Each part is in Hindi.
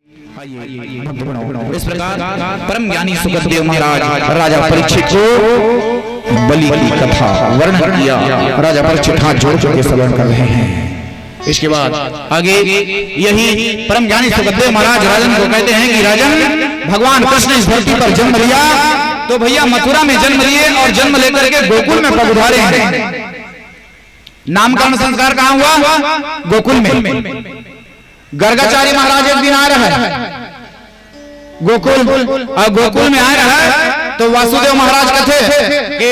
इस प्रकार परम ज्ञानी सुखदेव महाराज राजा परीक्षित को बलि की कथा वर्णन किया। राजा परीक्षित हाथ जोड़ के श्रवण कर रहे हैं। इसके बाद आगे यही परम ज्ञानी सुखदेव महाराज राजन को कहते हैं कि राजन, भगवान कृष्ण इस धरती पर जन्म लिया तो भैया मथुरा में जन्म लिए और जन्म लेकर के गोकुल में पधारे हैं। नामकरण संस्कार कहाँ हुआ? गोकुल में। गर्गाचार्य महाराज एक दिन आ रहा है गोकुल, और गोकुल में आ रहा है तो वासुदेव महाराज कहते कि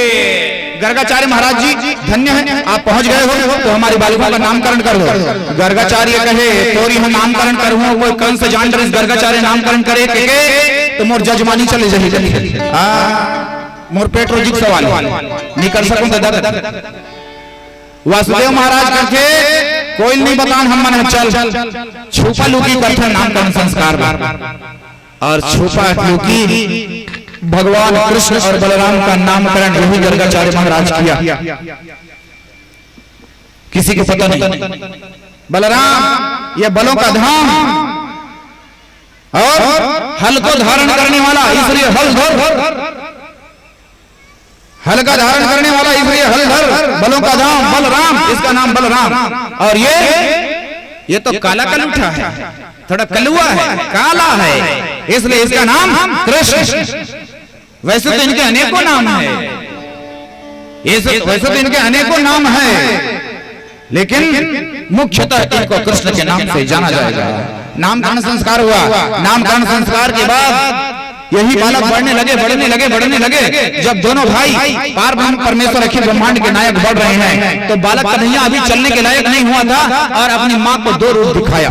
गर्गाचार्य महाराज जी धन्य है, आप पहुंच गए हो तो हमारी बालिका का नामकरण कर दो। गर्गाचार्य कहे तोरी हम नामकरण करूँ, कोई कंस जान इस गर्गाचार्य नामकरण करे के तो मोर जजमानी चले जाए, मोर पेट्रोजिक सवाल निकल सकूं तो दादा। वासुदेव महाराज कहते कोई नहीं बतान हम मन चल छुपा लुकी करते नामकरण संस्कार और छुपा लुकी भगवान कृष्ण और बलराम का नामकरण यही गर्गाचार्य महाराज किया। किसी को पता नहीं। बलराम ये बलों का धाम और हल को धारण करने वाला, इसलिए हल धर, हल का धारण करने वाला इसलिए हल धर, बलों का धाम बलराम, इसका नाम बलराम। और ये तो काला कलूठा है, थोड़ा कलुआ है, काला है, इसलिए इसका नाम कृष्ण। वैसे तो इनके अनेकों नाम है, वैसे तो इनके अनेकों नाम है, लेकिन मुख्यतः इनको कृष्ण के नाम से जाना जाएगा। नामकरण संस्कार हुआ। नामकरण संस्कार के बाद यही बालक बढ़ने लगे। जब दोनों भाई पार ब्रह्म परमेश्वर अखिल ब्रह्मांड के नायक बढ़ रहे हैं तो बालक कन्हैया अभी चलने के लायक नहीं हुआ था और अपनी माँ को दो रूप दिखाया।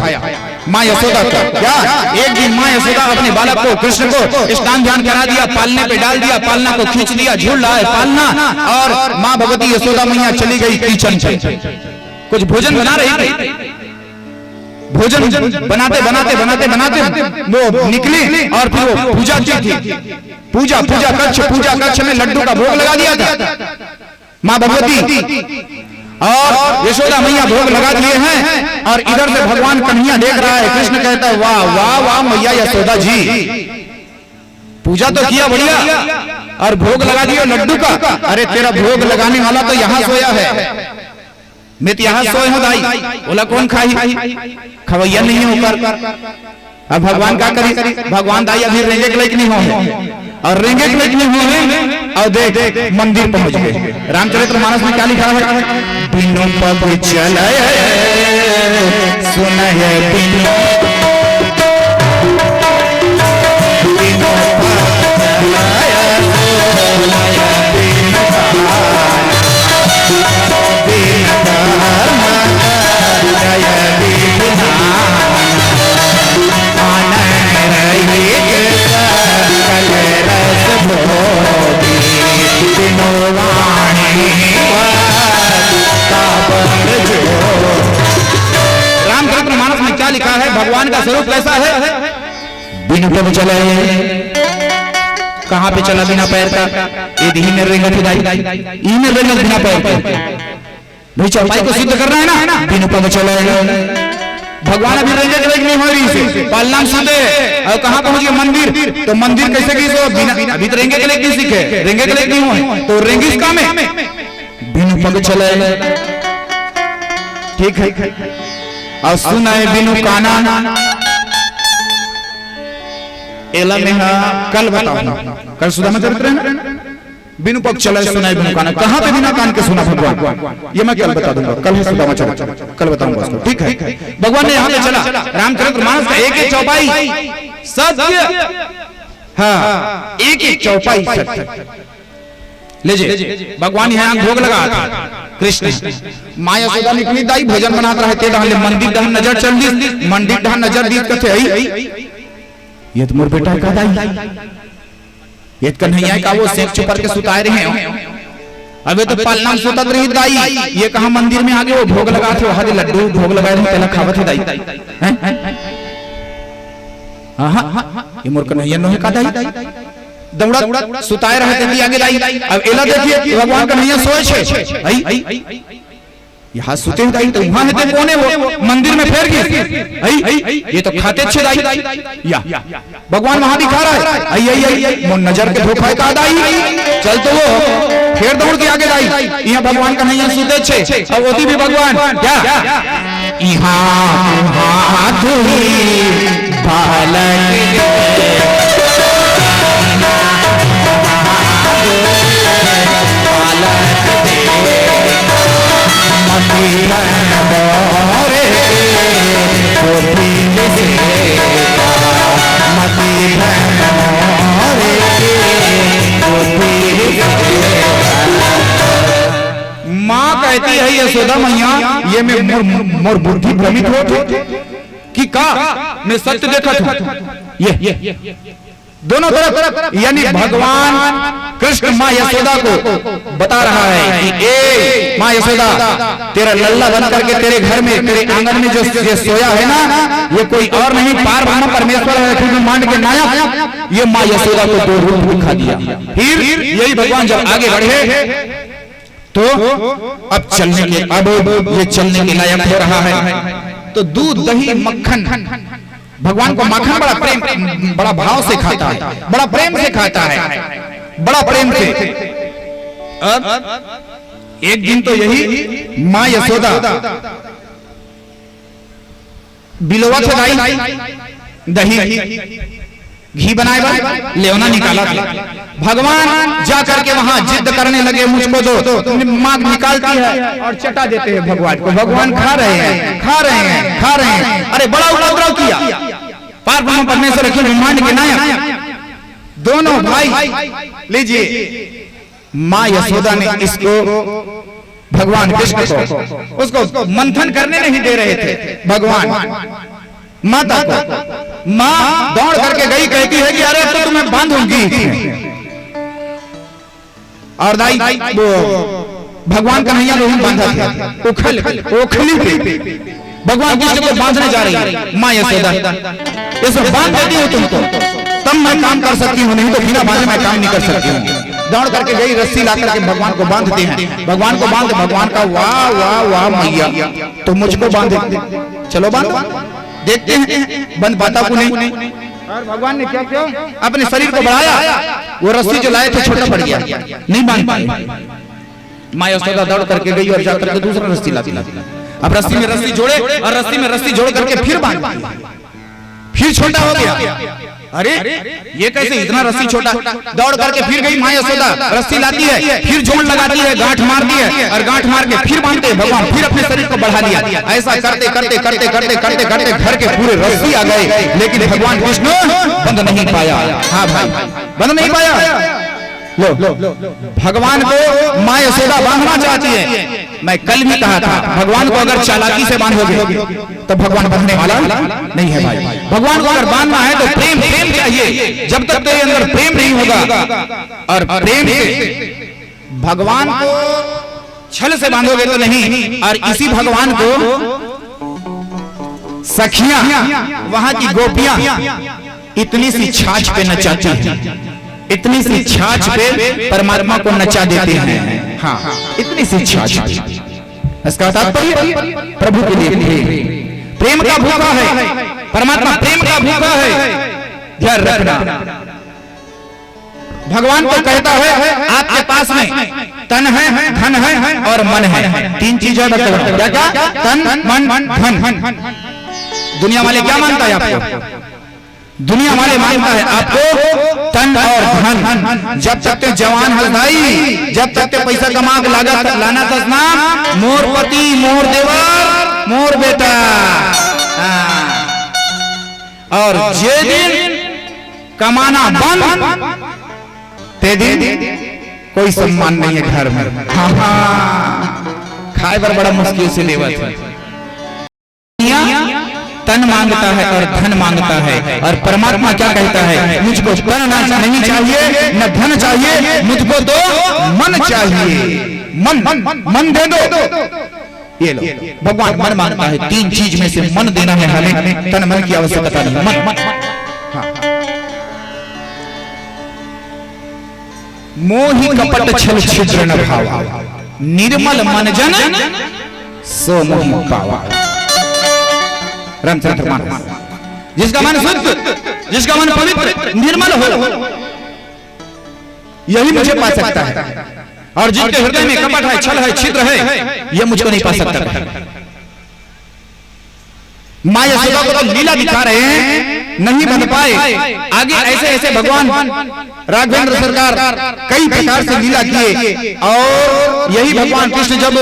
माँ यशोदा का क्या एक दिन माँ यशोदा अपने बालक को कृष्ण को स्नान ध्यान करा दिया, पालने पे डाल दिया, पालना को खींच दिया, झूल रहा है पालना, और माँ भगवती यशोदा मैया चली गई किचन से। कुछ भोजन बना रही थी, भोजन बनाते वो निकली और फिर वो पूजा की थी। पूजा कक्ष में लड्डू का भोग लगा दिया था माँ भगवती और यशोदा मैया भोग लगा दिए हैं। और इधर से भगवान कन्हैया देख रहा है। कृष्ण कहता है वाह वाह वाह मैया यशोदा जी, पूजा तो किया बढ़िया और भोग लगा दिया लड्डू का। अरे तेरा भोग लगाने वाला तो यहाँ सोया है, मैं तो यहाँ सोए हूँ दाई, बोला कौन खाई? खवैया नहीं होकर। अब भगवान क्या करे? भगवान दाई अभी रेंगे के लायक नहीं हो, और रेंगे के लायक नहीं हुए और देख मंदिर पहुंच गए। रामचरितमानस में क्या लिखा है? बिनु पग चले सुनहि बिनु रामचरितमानस में क्या लिखा है? भगवान का स्वरूप कैसा है? बिनु पग चले, कहां पे चला बिना पैर का? ये दी में रेंगत बिना पैर का। भाई चौपाई को सिद्ध करना है ना, बिनु पग चले। भगवान अभी रेंगे के नहीं हो रही से पालना सीधे और कहां पहुंच गए? मंदिर। तो मंदिर कैसे की? तो बिना अभी तो रेंगे के लिए नहीं सीखे, रेंगे के लिए नहीं हुए तो रेंगे इसका में बिनु पग चले। ठीक है। और सुना है बिनु काना, एला में कल बताओ, कल सुदामा चरित्र है ना, बिनु पग चला सुना है बिनु काना। कहां पे बिना कान के सुना भगवान? ये मैं कल बता दूंगा, कल है सुदामा चरित्र, कल बताऊंगा उसको। ठीक है। भगवान ने यहाँ पे चला रामचरितमानस का एक चौपाई सत्य, हाँ एक चौपाई सत्य। लीजिए भगवान यहाँ भोग लगा था। कृष्ण माँ यशोदा निकली दाई भोजन बनाता रहते मंदिर दहन नजर चल दी, मंदिर दहन नजर दी कथे ये तो मोर बेटा का दाई, ये कन्हैया का वो सेक छुपर के सुताए रहे हैं। अबे तो पालना सुतत रही दाई, ये कहा मंदिर में आगे वो भोग लगा थे, वहां लड्डू भोग लगाए थे, पहला खावत है दाई। ये मोर कन्हैया नहीं का दाई, दौड़ा सुताए रहते आगे दाई। अब एला देखिए भगवान कन्हैया सोए छे, यहाँ सुते हैं दाई तो वहां है कौन है वो मंदिर में फेर गई ये तो खाते अच्छे दाई या भगवान वहां भी खा रहा है आई मोर नजर के धोखा का दाई चल तो वो फिर दौड़ के आगे दाई यहाँ भगवान का नहीं सुते छे अब होती भी भगवान क्या यहाँ हाथ माँ कहती है यशोदा मैया ये मैं मोर बुद्धि भ्रमित हो कि का मैं सत्य देखा था ये दोनों तरफ यानी भगवान कृष्ण माँ यशोदा को बता रहा है कि ए माँ यशोदा तेरा लल्ला बन करके तेरे घर में तेरे आंगन में जो ये सोया है ना ये कोई और नहीं पार ब्रह्म परमेश्वर है ब्रह्मांड के नायक ये माँ यशोदा को दो रूप दिखा दिया फिर यही भगवान जब आगे बढ़े तो अब चलने के अब ये चलने के लायक हो रहा है तो दूध दही मक्खन भगवान को माखन बड़ा प्रेम बड़ा भाव से खाता है बड़ा प्रेम से खाता है बड़ा प्रेम से अब एक दिन तो यही माँ यशोदा बिलवा चढ़ाई दही घी बनाए लेवना निकाला भगवान जा करके वहां जिद करने लगे मुझको दो माँ निकालती है और चटा देते हैं भगवान को भगवान खा रहे हैं खा रहे हैं खा रहे हैं अरे बड़ा उपद्रव किया पार ब्रह्म परमेश्वर ब्रह्मांड के नायक दोनों भाई लीजिए माँ यशोदा ने इसको भगवान कृष्ण को उसको मंथन करने नहीं दे रहे थे भगवान माता को माँ दौड़ करके गई कहती है कि अरे तो तुम्हें बांधूंगी और दाई वो भगवान कन्हैया रोहन बांधा था ओखली पे भगवान कृष्ण को बांधने जा रही है माँ यशोदा इसको बांध देती हूँ तुमको तब मैं काम कर सकती हूँ नहीं तो बिना बांधे मैं काम नहीं कर सकती हूँ दौड़ करके गई रस्सी ला करके भगवान को बांधते हैं भगवान को बांध भगवान का वाह वाह वाह मैया तो मुझको बांध चलो बांधो देखते हैं बंद पाता को नहीं और भगवान ने क्या किया अपने शरीर को बढ़ाया वो रस्सी जो लाए थे छोटा पड़ गया नहीं बांध पाए माँ यशोदा दौड़ करके गई और जाकर के दूसरा रस्सी लाती अब रस्सी में रस्सी जोड़े और रस्सी में रस्सी जोड़ करके फिर बांध फिर छोटा हो गया अरे ये कैसे इतना रस्सी छोटा दौड़ करके फिर गई माँ यशोदा रस्सी लाती है फिर जोड़ लगाती है गांठ मारती है और गांठ मार के फिर बांधते हैं भगवान फिर अपने शरीर को बढ़ा लिया ऐसा करते करते करते करते करते करते घर के पूरे रस्सी आ गए लेकिन भगवान कृष्ण बंद नहीं पाया हाँ भाई बंद नहीं पाया लो भगवान को माँ यशोदा बांधना चाहती है मैं कल भी कहा था भगवान को अगर चालाकी से बांधोगे तो भगवान बांधने वाला नहीं है भाई भगवान को अगर बांधना है तो प्रेम प्रेम चाहिए जब तक तेरे अंदर प्रेम नहीं होगा और प्रेम से भगवान को छल से बांधोगे तो नहीं और इसी भगवान को सखियां वहां की गोपियां इतनी सी छाछ पे नचाती हैं इतनी सी छाछ पे परमात्मा को नचा देते हैं हाँ इतनी सी छाछ इसका तात्पर्य प्रभु के लिए प्रेम का भूखा है परमात्मा प्रेम का भूखा है ध्यान रखना भगवान को कहता है आपके पास में तन है धन है और मन है तीन चीजें क्या क्या तन मन धन दुनिया वाले क्या मानता है आपको दुनिया वाले मानता है आपको तन और धन जब तक ते जवान हलदाई जब तक ते पैसा कमा के लागत लाना तसना मोर पति मोर देवर मोर बेटा और जे दिन कमाना बंद ते दिन कोई सम्मान नहीं है घर में खाए पर बड़ा मुश्किल से लेवत है तन मांगता है और धन मांगता है और परमात्मा क्या कहता है मुझको तन नहीं चाहिए न धन चाहिए मुझको तो मन चाहिए मन दे दो ये लो भगवान मन मांगता है तीन चीज में से मन देना है हमें तन मन की आवश्यकता नहीं मन मोहि कपट छल छिद्र न भाव निर्मल मन जन सो मोहि पावा। रामचरित्र मानस। जिसका मन शुद्ध, जिसका मन पवित्र निर्मल हो, यही मुझे पा सकता है। और जिनके हृदय में कपट है, छल है, छिद्र है, यह मुझको नहीं पा सकता। माँ यशोदा को तो लीला दिखा रहे हैं, नहीं बन पाए। आगे ऐसे ऐसे भगवान राघवेंद्र सरकार कई प्रकार से लीला किए। और यही भगवान कृष्ण जब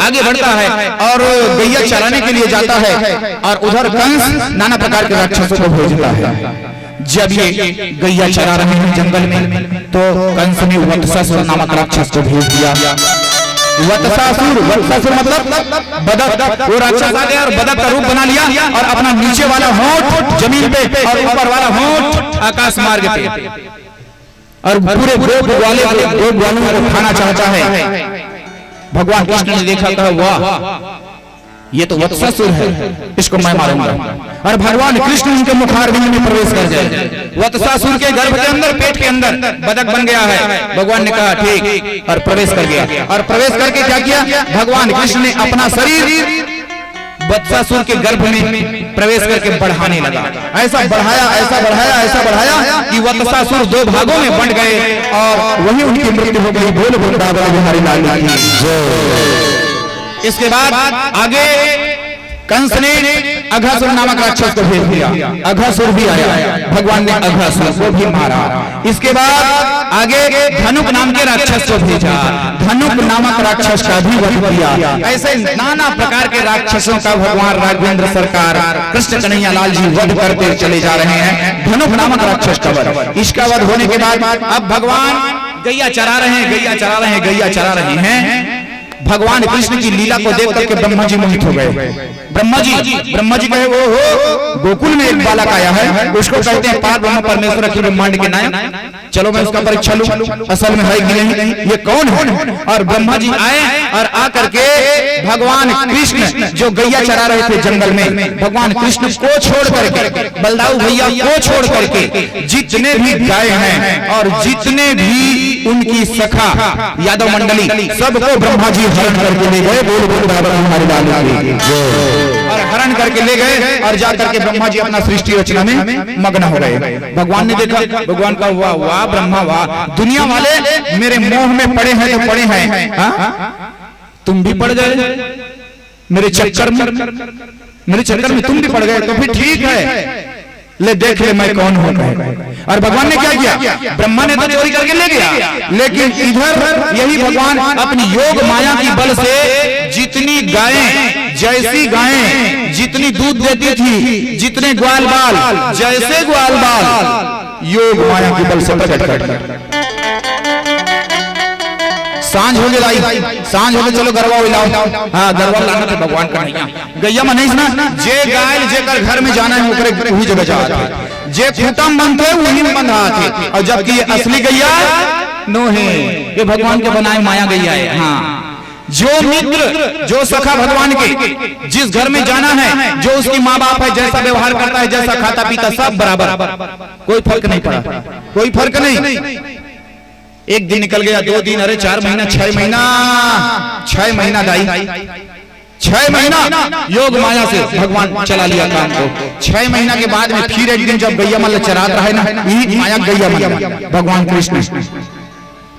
आगे बढ़ता है और गैया चराने के लिए जाता है और उधर कंस नाना प्रकार के राक्षसों को भेजता है। जब ये गैया चरा रहे हैं जंगल में, तो कंस ने वत्सासुर नामक राक्षस को भेज दिया। वत्सासुर, वत्सासुर मतलब बदक। वो राक्षस आ गया और बदक का रूप बना लिया और अपना नीचे वाला होंठ जमीन पे और ऊपर वाला होंठ आकाश मार्ग पे, और पूरे गोप वालों को खाना चाहता है। भगवान कृष्ण ने देखा, कहा वाह, ये तो वत्सासुर है, इसको मैं मारूंगा। और भगवान कृष्ण उनके मुखारबिंद में प्रवेश कर जाए। वत्सासुर के गर्भ के अंदर, पेट के अंदर बदक बन गया है। भगवान ने कहा ठीक, और प्रवेश कर गया। और प्रवेश करके क्या किया, भगवान कृष्ण ने अपना शरीर वत्सासुर के गर्भ में प्रवेश करके बढ़ाने लगा। ऐसा बढ़ाया, ऐसा बढ़ाया, ऐसा बढ़ाया कि वत्सासुर दो भागों में बंट गए और वही उनकी मृत्यु हो गई। बोल वृंदावन बिहारी लाल की। इसके बाद आगे कंस ने अघासुर नामक राक्षस को भेज दिया। अघासुर भी आया, भगवान ने अघासुर को भी मारा। इसके बाद आगे धनुक नाम के राक्षस को भेजा, धनुक नामक राक्षस का भी वध किया। ऐसे नाना प्रकार के राक्षसों का भगवान राघवेंद्र सरकार कृष्ण कन्हैया लाल जी वध करते चले जा रहे हैं। धनुक नामक राक्षस का वध, इसका वध होने के बाद अब भगवान गैया चरा रहे हैं, गैया चरा रहे हैं, गैया चरा रहे हैं। भगवान कृष्ण की लीला को देख करके ब्रह्मा जी मोहित हो गए। ब्रह्मा जी कहे, वो हो गोकुल में एक बालक आया है, उसको कहते हैं पार ब्रह्म परमेश्वर अखिल ब्रह्मांड के नायक। चलो मैं उसका परीक्षा लूं, असल में है कि नहीं, ये कौन है। और ब्रह्मा जी आए और आकर के भगवान कृष्ण जो गैया चरा रहे थे जंगल में, भगवान कृष्ण को छोड़ करके, बलदाऊ भैया को छोड़ करके जितने भी गाय हैं और जितने भी उनकी सखा यादव मंडली, सबको ब्रह्मा जी हरण करके ले गए। बोल और हरण करके ले गए और जाकर के ब्रह्मा जी अपना सृष्टि रचना में मग्न हो गए। भगवान ने देखा, भगवान का वाह वाह ब्रह्मा वाह, दुनिया वाले मेरे मोह में पड़े हैं तो पड़े हैं, तुम भी पड़ गए मेरे चक्कर में तुम भी पड़ गए, तो फिर ठीक है, ले देख ले मैं कौन हूं। और भगवान ने क्या किया, ब्रह्मा ने तो चोरी करके ले गया, लेकिन इधर यही भगवान अपनी योग माया की बल से जितनी गायें, जैसी गायें जितनी दूध देती थी, जितने ग्वाल बाल, जैसे ग्वाल बाल योग माया की बल से प्रकट कर। सांझ हो गई, सांझ हो गई, चलो गरबा लाओ। हाँ, गरबा लाना तो भगवान का नहीं, गैया में नहीं सुना, जे गाय जेकर घर में जाना है ओकरे वही जगह जा थे, जे खूंटम बनते वही में बन रहा थे। और जबकि ये असली गैया नो है, ये भगवान के बनाए माया गैया है। हाँ, जो मित्र, जो सखा भगवान के, जिस घर में जाना है, जो उसकी माँ बाप है, जैसा व्यवहार करता है, जैसा खाता पीता, सब बराबर, कोई फर्क नहीं पड़ा, कोई फर्क नहीं। एक दिन निकल गया, 2 दिन, अरे 4 महीना, 6 महीना, 6 महीना दाई, 6 महीना योग माया से भगवान चला लिया काम को। 6 महीना के बाद में फिर एक दिन जब गैया मल्ल चरात रहा है ना, यही माया गैया मल्ल भगवान कृष्ण,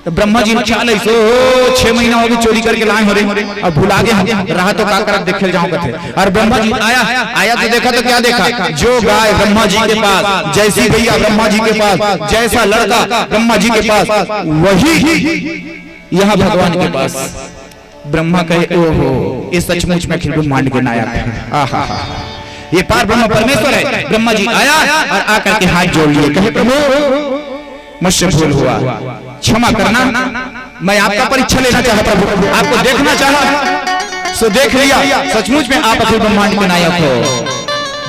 तो ब्रह्मा जी ने ख्याल ऐसो 6 महीना हो गए चोरी करके लाए हो रहे और भुला गए, रहा तो का करत देखे जाऊंगा थे। और ब्रह्मा जी आया तो देखा, तो क्या देखा, जो गाय ब्रह्मा जी के पास, जैसी गैया ब्रह्मा जी के पास, जैसा लड़का ब्रह्मा जी के पास, वही यहाँ भगवान के पास। ब्रह्मा कहे, ओहो, ये सचमुच में अखिल ब्रह्मांड के नायक है, आहा, ये पार ब्रह्म परमेश्वर है। ब्रह्मा जी आया और आकर के हाथ जोड़ लिए, कहे प्रभु मुझसे भूल हुआ, क्षमा करना, मैं आपका परीक्षा लेना चाहा प्रभु, आपको देखना चाहा, सो देख लिया, सचमुच में आप अखिल ब्रह्मांड के नायक हो।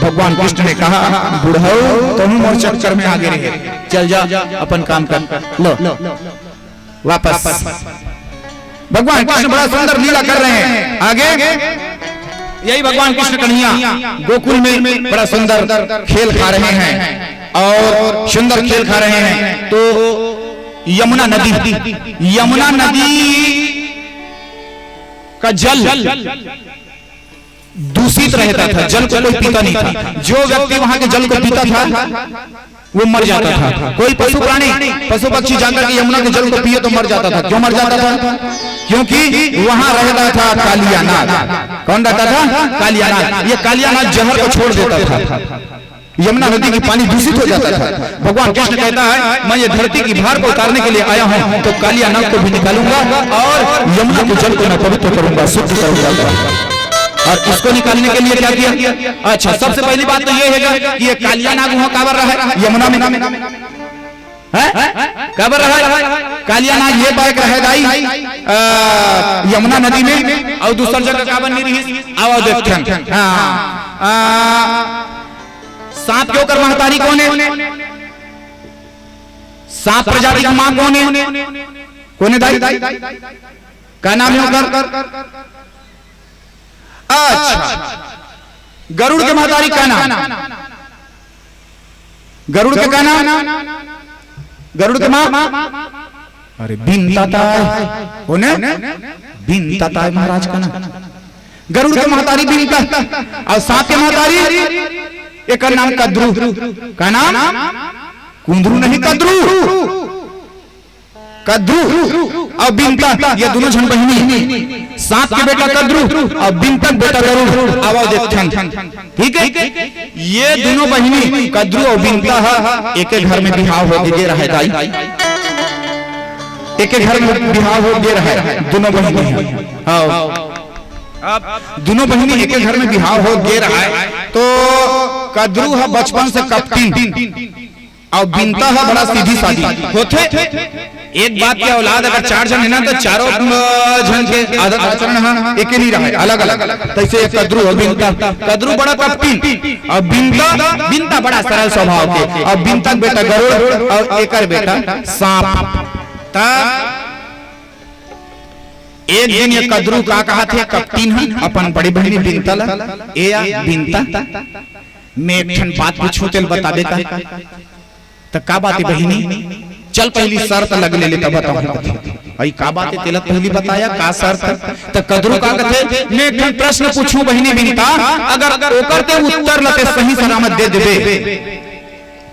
भगवान कृष्ण ने कहा, बुढ़ाओ तुम और चक्कर में आगे रहे, चल जा अपन काम कर, लो वापस। भगवान कृष्ण बड़ा सुंदर लीला कर रहे हैं। आगे यही भगवान कृष्ण कन्हैया गोकुल में बड़ा सुंदर खेल खा रहे हैं और सुंदर खेल खा रहे हैं। तो यमुना नदी का जल दूषित रहता था, जल को कोई पीता नहीं था। जो व्यक्ति वहां के जल को पीता था वो मर जाता था। कोई पशु प्राणी पशु पक्षी जाकर के यमुना के जल को पिए तो मर जाता था। क्यों मर जाता था? क्योंकि वहां रहता था कालिया नाग। कौन रहता था? कालिया नाग। ये कालिया नाग जहर को छोड़ देता था, यमुना नदी की पानी दूषित हो जाता था। भगवान कृष्ण कहता है मैं ये धरती की भार को उतारने के लिए आया हूं, तो कालिया नाग को भी निकालूंगा और यमुना के जल को मैं पवित्र करूंगा, शुद्ध करूंगा। और इसको निकालने के लिए क्या किया? अच्छा, सबसे पहली बात तो ये है कि ये कालिया नाग वहां काबर रहा है यमुना में, काबर रहा है कालिया नाग। ये बात रहदाई यमुना नदी में और दूसरी जगह काबर नहीं रही। आओ देखते हैं। सांप के ऊपर महतारी कौन है? सांप प्रजाति का मां कौन है? कौन है दाई? क्या नाम है उनका? अच्छा, गरुड़ के महतारी का नाम? गरुड़ के का नाम? गरुड़ के मां? अरे बिनताताय। कौन है? बिनताताय महाराज का नाम। गरुड़ के महतारी बिनता और सांप के महतारी एक नाम कद्रू। का नाम? कुंदरू नहीं, कद्रू। कद्रू और बिनता ये दोनों जन बहिनी। सांप के बेटा कद्रू और बिनता बेटा गरुड़। आवाज देखते, ठीक है। ये दोनों बहिनी कद्रू और बिनता एक घर में बिहाव हो दे रहा है दाई, एक घर में बिहाव हो दे रहा है। दोनों बहिनी दोनों बहिनी एक घर में बिहाव हो दे रहा है। तो कद्रू है बचपन से कपटी और बिनता है बड़ा सीधी सादी होते। एक बाप की औलाद अगर 4 जन है ना तो चारों जन के आदत आचरण एक ही नहीं रहा है, अलग अलग। तैसे कद्रू और बिनता। कद्रू बड़ा कपटी और बिनता बड़ा सरल स्वभाव के। और बिनता बेटा गरुड़ और एकर बेटा सांप। एक दिन ये कद्रू का कहा थे कप्तीन है अपन बड़ी बहनी बिनता बिनता मैं एक ठन बात पूछूं तेल बता देता। तो का बात है बहिनी? चल पहली शर्त लग ले लेता बताऊं। भाई का बात है? तेला पहली बताया का शर्त? तो कद्रू का कहते मैं एक ठन प्रश्न पूछूं बहिनी बिनता, अगर ओकर ते उत्तर लते सही सलामत दे देबे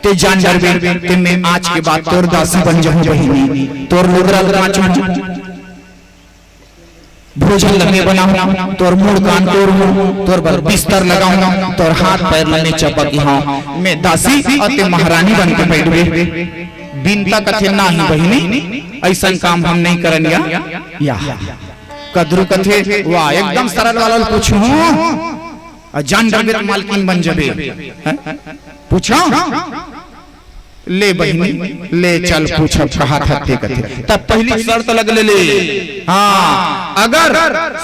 ते जान डरबे ते मैं आज के बाद तोर दासी बन जाऊं बहिनी, तोर लोगरा नाचूं, भोजन लगे बनाऊं, तोर मुड़ कान तोर पर बिस्तर लगाऊं, तोर हाथ पैर लने चपक हां मैं दासी और ते महारानी बन के बैठबे। बिनता कथे नहीं बहिनी ऐसा काम हम नहीं करनिया। या कद्रू कथे वाह एकदम सरल वाला पूछूं जान डरबे तो मालकिन बन जबे। पूछा ले बहिनी ले चल पूछ कहा था कथे। तब पहली शर्त लग ले हाँ अगर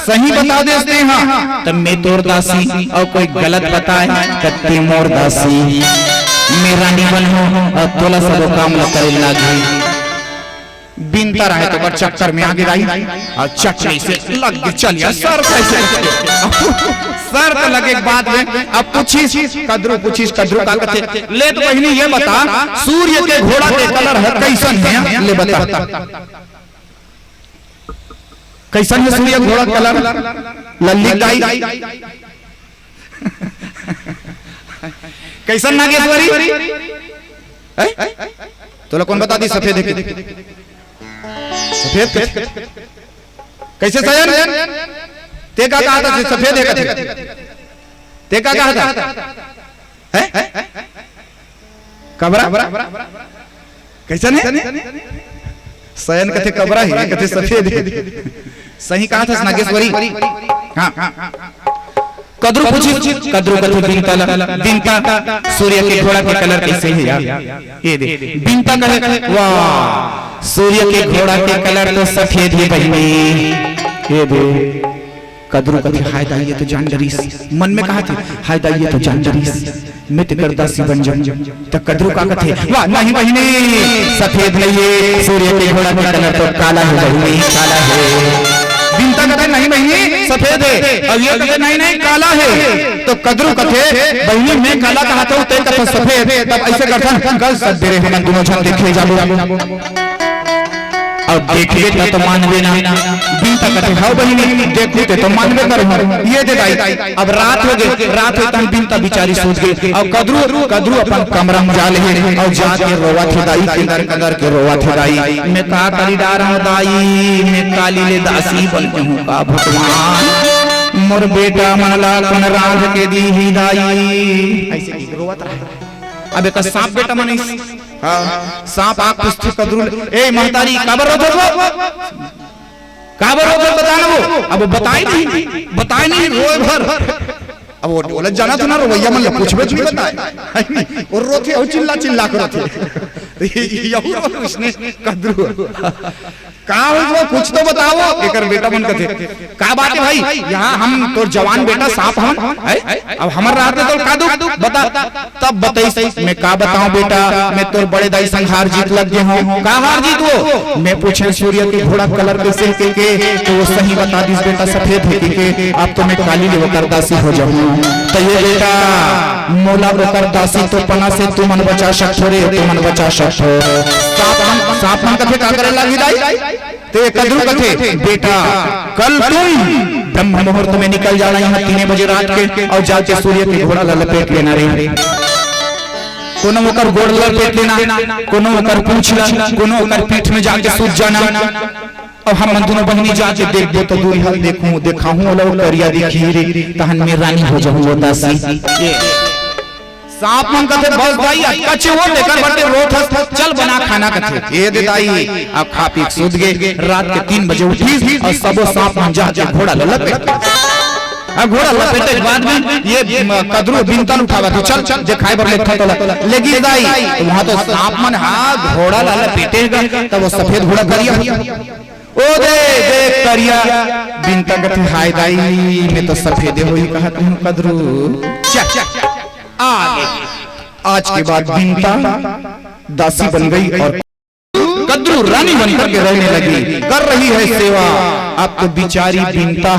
सही बता देते हैं तब मैं तोर दासी और कोई गलत बताए तो मोर दासी मेरा निबन हो और तोला सब काम न करे लागे। बिनता रहे तो कर चक्कर में आगे आई और चक्कर से लग के चलिया सर कैसे सर तो लगे बाद में। अब पूछिस कद्रू का कहते ले तो बहिनी ये बता सूर्य के घोड़ा के कलर है कैसन है? ले बता कैसन है सूर्य घोड़ा कलर? लल्ली गाई कैसन नागेश्वरी? तो कौन बता दी? सफेद है। सफेद कैसे सयन? ते का कहा था सफेद है कथे? ते का कहा था? है कबरा कैसन है? सयन कथे कबरा है कथे सफेद है। सही कहा था नागेश्वरी। हाँ कद्रू पूछी कद्रू बिनता सूर्य के घोड़ा के कलर कैसे है यार? ये दे बिनता कहे वाह सूर्य के घोड़ा के कलर तो सफेद है बहिनी। ये दे कद्रू कथे हाय दाई तो जान डरीस। मन में कहा था हाय दाई तो जान डरीस मैं तेकर दासी बन जाऊं। तो कद्रू का कथे वाह नहीं बहिनी सफेद नहीं है सूर्य के घोड़ा के कलर तो काला है बहिनी, काला है। बिनता कहते नहीं बहिनी सफेद है और ये कहते नहीं काला है। तो कद्रू कहते बहिनी मैं काला कहा था ते कहते सफेद। तब ऐसे करता कल सब बेरे हम दोनों जन देखे जाबो और देखिए तो मानवे ना। बिनता कथे हाउ बहिनी देखू ते तो मानबे करो ये दे दाई। अब रात हो गई, रात होता बिनता बिचारी सोच गई। और कदरू अपन कमरा में जा ले और जाके रोवा थे दाई, किंदर के रोवा थे दाई। मैं का करी डारा दाई, मैं काली ले दासी बन के हूं का भगवान, मोर बेटा मनला कन राज के दी ही दाई। ऐसे रोवा था। अब एक सांप बेटा मनीष, हाँ सांप आंख पुष्टि कदरू ए महतारी काबर रो बताना वो। अब बताई नहीं रोए भर। अब वो बोलत जाना था ना रोवैया मन कुछ भी नहीं बताए और रोथे और चिल्ला करो थे यहू उसने कदरू का हो कुछ तो बताओ। एकर बेटा मन कथे का बात है भाई, यहाँ हम तो जवान बेटा सांप हम अब हमर रात तो का दू बता। तब बताई मैं का बताऊं बेटा, मैं तोर बड़े दाई संहार जीत लग गए हूं। का हार जीत वो? मैं पूछे सूर्य के घोड़ा कलर कैसे के तो वो सही बता दिस बेटा सफेद है के। अब तो मैं काली ले वकर दासी हो जाऊं। तो ये बेटा मोला वकर दासी तो पना से तू मन बचा सकथो रे, तू मन बचा सकथो। सांप मन कथे का करे लागी दाई ते कदरू कथे बेटा कल तुम ब्रह्म मुहूर्त में निकल जाना यहाँ 3 बजे रात के और जाके सूर्य के घोड़ा लपेट लेना रे। कोनो ओकर गोड़ लपेट लेना, कोनो ओकर पूंछ लेना, कोनो ओकर पीठ में जाके सूत जाना। और हम दोनों बहनी जाके देख दे तो दूर हाल देखाऊं वाला करिया दिखी रे तहन में रानी हो जाऊं दासी। सांप मन कथे बस भाई कच्चे वो लेकर बटे रोथ चल बना खाना कथे ये दे दाई। अब खा पी सूत गए, रात के 3 बजे उठी और सबो सांप मन जाके घोड़ा लपेट। अब घोड़ा लपेटे के बाद में ये कदरू बिनतन उठावा तो चल जे खाए बर लेखा तो लेगी दाई। तो वहां तो सांप मन हां घोड़ा लपेटेगा तब वो सफेद घोड़ा करिया ओ दे करिया बिनता कथे हाय दाई मैं तो सफेद होई कहत हूं कदरू। आज के बाद बिनता दासी बन गई और कदरू रानी बनकर के रहने लगी, कर रही है सेवा। अब तो बिचारी बिनता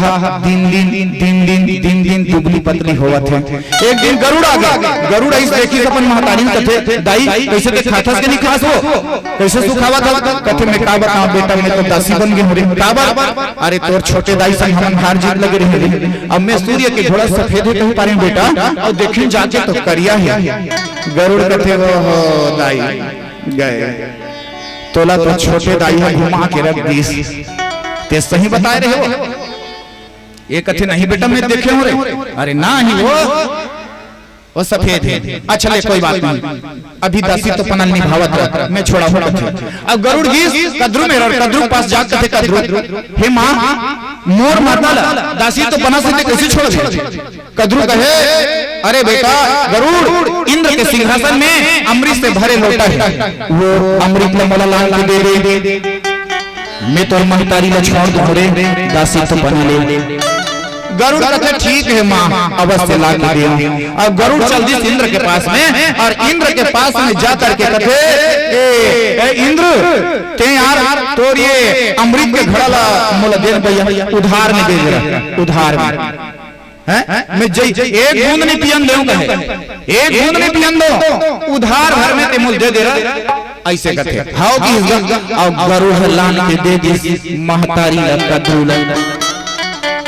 दिन दुबली पतली होवत है। एक दिन गरुड़ आ गया, गरुड़ इस देखी अपन महतारी कथे दाई कैसे ते खाथस के नहीं खास हो कैसे सुखावा था कथे मैं का बताऊं बेटा मैं तो दासी बन गई हूं। काबर अरे तोर छोटे दाई संग हम हार जीत लगे रहे। अब मैं सूर्य के घोड़ा सफेद है कह पा रही बेटा और देखिन जाके तो करिया है। गरुड़ कथे वो दाई गए तोला तो छोटे दाई है घुमा के रख दीस ते सही बताए रहे हो। ये कथे नहीं बेटा मैं देखे हो रे। अरे ना ही वो सफेद है। अच्छा ले कोई बात नहीं, अभी दासी तो पनल निभावत मैं छोड़ा हूं कथे। अब गरुड़ गीस कदरू में और कदरू पास जा कथे कदरू हे मां मोर माताला दासी तो पना से कैसे छोड़ दे। कदरू कहे अरे बेटा गरुड़ इंद्र के सिंहासन में अमृत से भरे लोटा है, वो अमृत में मला लाल के दे मैं तो महतारी ला छोड़ दूं रे दासी तो बना ले। गरुड़ कहते ठीक है माँ अवश्य ला के दे। अब गरुड़ चल दी इंद्र के पास में और इंद्र के पास में जा करके कहते ए इंद्र ते यार तोर ये अमृत के घड़ा ला मोला दे भैया उधार में दे जरा उधार में हैं मैं जई एक बूंद नहीं पियन दूंगा है, एक बूंद नहीं पियन दो उधार भर में ते मुझे दे दे रहा ऐसे कहते हाउ की और गरुड़ लान के दे दी महतारी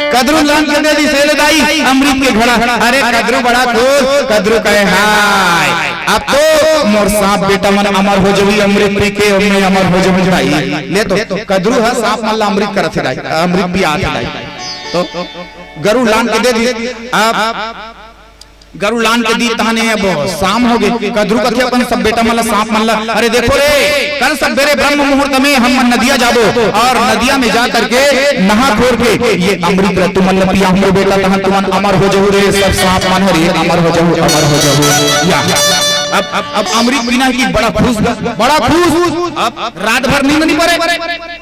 कदरू लान के दे दी सेले दाई अमृत के घड़ा। अरे कदरू बड़ा खुश कदरू कहे हाय अब तो मोर सांप बेटा मन अमर हो जबी अमृत पी के मैं अमर हो जबी दाई ले तो कदरू है सांप मन ला अमृत करत दाई अमृत भी आत दाई तो गरुड़ लान के दे दी। अब गरुड़ लान के दी तहने अब शाम हो गई। कदरू कथे अपन सब बेटा मला सांप मनला अरे देखो रे कल सवेरे ब्रह्म मुहूर्त में हम नदिया जाबो और नदिया में जा करके नहा खोर के ये अमृत तुम मन पिया हमरो बेटा तहन तुम अमर हो जाऊ रे सब सांप मन रे अमर हो जाऊ या अब अमृत बिना की बड़ा खुश अब रात भर नींद नहीं पड़े।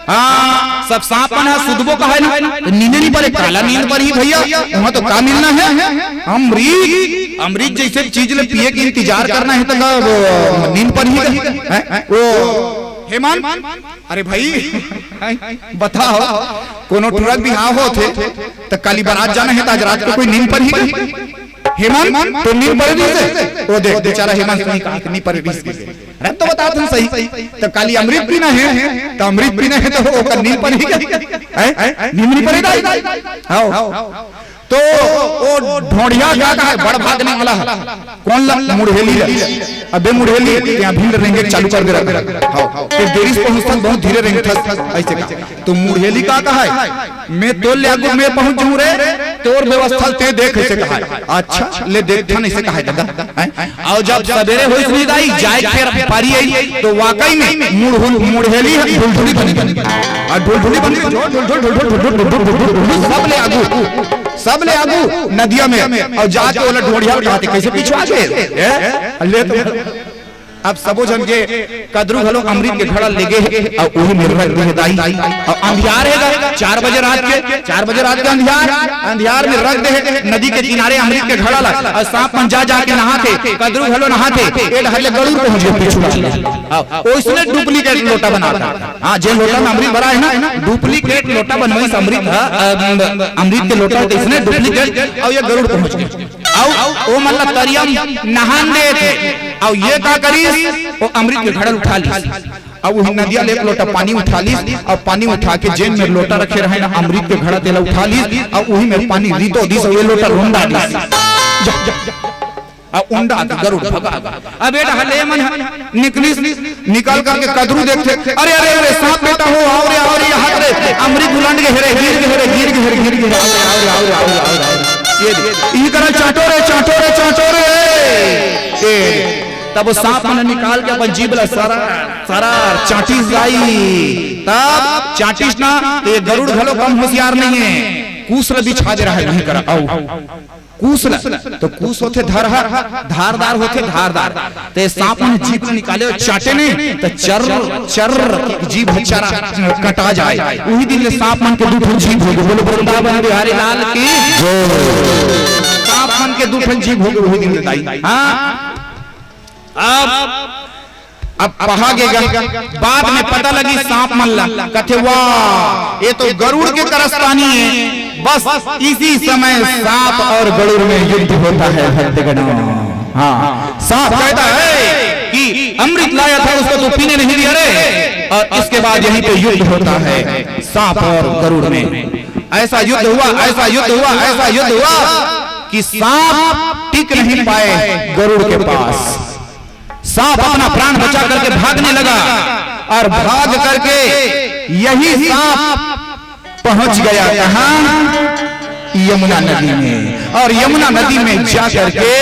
हाँ सब सांप मन है सुधबो का है ना नींद नहीं पड़े काला नींद पर ही भैया वहां तो का मिलना है अमृत जैसे चीज ले पिए की इंतजार करना है तो नींद पर ही वो हेमंत अरे भाई बताओ कोनो ट्रक भी हाँ हो थे तो काली बारात जाना है तो आज रात को कोई नींद पर ही हेमंत तो नील परिधि से वो देख बेचारा हेमंत नहीं कहा नील परिधि से अरे तो बता तुम सही तो काली अमृत पीना है तो अमृत पीना है तो वो नील परिधि है नील परिधि आओ तो वो ढोढ़िया क्या है बड़ भागने वाला है कौन मुढ़ेली अबे मुढ़ेली यहाँ भीड़ रहेंगे चालू कर दे रहा फिर देरी से पहुंचता बहुत धीरे रहेंगे ऐसे का तो मुढ़ेली का है मैं तो ले आगू मैं पहुंच जाऊं रे तोर व्यवस्था ते देख ऐसे कहा अच्छा ले देखता नहीं से कहा दादा और जब सवेरे हुई सुविधाई जाए फिर पारी आई तो वाकई में मुढ़ेली ढुलढुली बनी और ढुलढुली बनी सब ले आगू नदिया में और जाके ओला ढोढ़िया उठाते कैसे पिछवा के ले तो अब सबो जन के कदरू घलो अमृत के घड़ा लेगे और वही निर्भर रह दाई और अंधियार है 4 बजे रात के अंधियार में रख दे नदी के किनारे अमृत के घड़ा ला और सांप मन जा के नहाते कदरू घलो नहाते एक हल्ले गरुड़ पहुंच गए पिछुआ ओइसने डुप्लीकेट लोटा बनाता हां जे लोटा में अमृत भरा है ना डुप्लीकेट लोटा बनवाई अमृत के लोटा तो इसने डुप्लीकेट और ये गरुड़ पहुंच गए और ओ मतलब तरियम नहान दे थे और ये का करी वो अमृत के घड़ा उठा ली अब वही नदिया ले लोटा पानी उठा ली और पानी उठा के जेन में लोटा रखे रहे ना अमृत के घड़ा तेला उठा ली और वही में पानी रीतो दी ये लोटा रोंदा दी अब उंडा गरुड़ भगा अब बेटा हले मन निकल करके कदरू देखते अरे अरे अरे सांप बेटा हो आओ रे यहाँ रे अमृत उलंड के हेरे गिर के आओ ये करा चाटो रे तब वो सांप ने निकाल के अपन जीभ ला सारा चाटीस जाई तब चाटीस ना तो ये गरुड़ घलो कम होशियार नहीं है कूसला बिछा दे रहा है नहीं करा आओ कूसला तो कूस होते धारदार होते धारदार तो सांप ने जीभ निकाले और चाटे ने तो चर जीभ बेचारा कटा जाए वही दिन सांप मन के दूठन जीभ हो गए बोलो वृंदावन बिहारी लाल की सांप मन के दूठन जीभ हो गए वही दिन बताई हाँ अब कहा गया बाद में पता लगी सांप मल्ला कथे वाह ये तो गरुड़ के करस्तानी है बस इसी समय सांप और गरुड़ में युद्ध होता है भक्तगणों हाँ सांप कहता है कि अमृत लाया था उसको तो पीने नहीं दिया रे और इसके बाद यहीं पे युद्ध होता है सांप और गरुड़ में ऐसा युद्ध हुआ कि सांप टिक नहीं पाए गरुड़ के पास सांप अपना प्राण बचा करके भागने लगा और भाग करके यही सांप पहुंच गया कहां यमुना नदी में और यमुना नदी में जा करके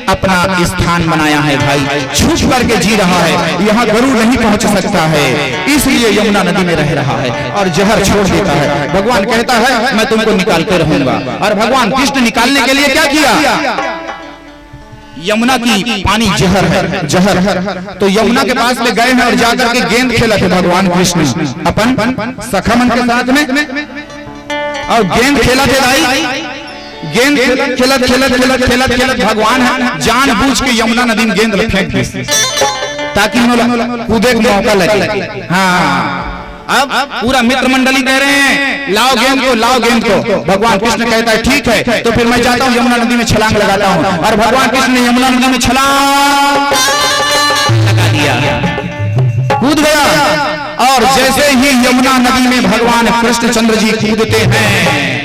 अपना स्थान बनाया है भाई छुप करके जी रहा है यहाँ गरुड़ नहीं पहुंच सकता है इसलिए यमुना नदी में रह रहा है और जहर छोड़ देता है भगवान कहता है मैं तुमको निकालते रहूंगा और भगवान कृष्ण निकालने के लिए क्या किया यमुना की पानी जहर तो यमुना के पास में गए हैं और जाकर के गेंद खेला थे भगवान कृष्ण अपन सखा मन के साथ में और गेंद खेला थे भाई गेंद खेलत भगवान है जानबूझ के यमुना नदी में गेंद फेंक दी ताकि कूदे का मौका लगे हाँ अब पूरा मित्र मंडली कह रहे हैं लाओ गेंद को भगवान कृष्ण कहता है ठीक है तो फिर मैं जाता हूँ यमुना नदी में छलांग लगाता हूँ और भगवान कृष्ण ने यमुना नदी में छलांग लगा दिया कूद गया और जैसे ही यमुना नदी में भगवान कृष्णचंद्र जी कूदते हैं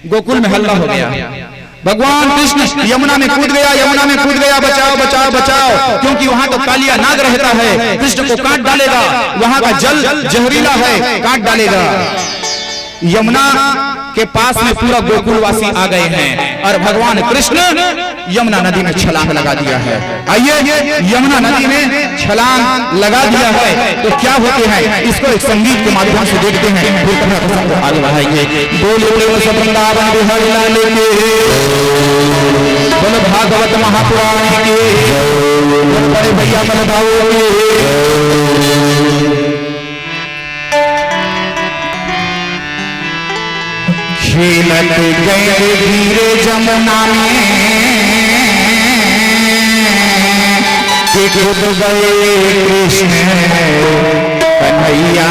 गोकुल में हल्ला हो गया भगवान कृष्ण यमुना में कूद गया बचाओ क्योंकि वहां तो कालिया नाग रहता है कृष्ण को काट डालेगा वहां का जल जहरीला है काट डालेगा यमुना के पास में पूरा गोकुलवासी आ गए हैं और भगवान कृष्ण यमुना नदी में छलांग लगा दिया है आइए यमुना नदी में छलांग लगा दिया है तो क्या होते हैं इसको एक संगीत के माध्यम से देखते हैं फिर कथा प्रसंग को आगे बढ़ाएंगे बोलो सब वृंदावन बिहारी लाल की बोलो भागवत महापुराण की बड़े भैया मनभावों की खेलत गए धीरे जमुना में कि खुद गए कृष्ण कन्हैया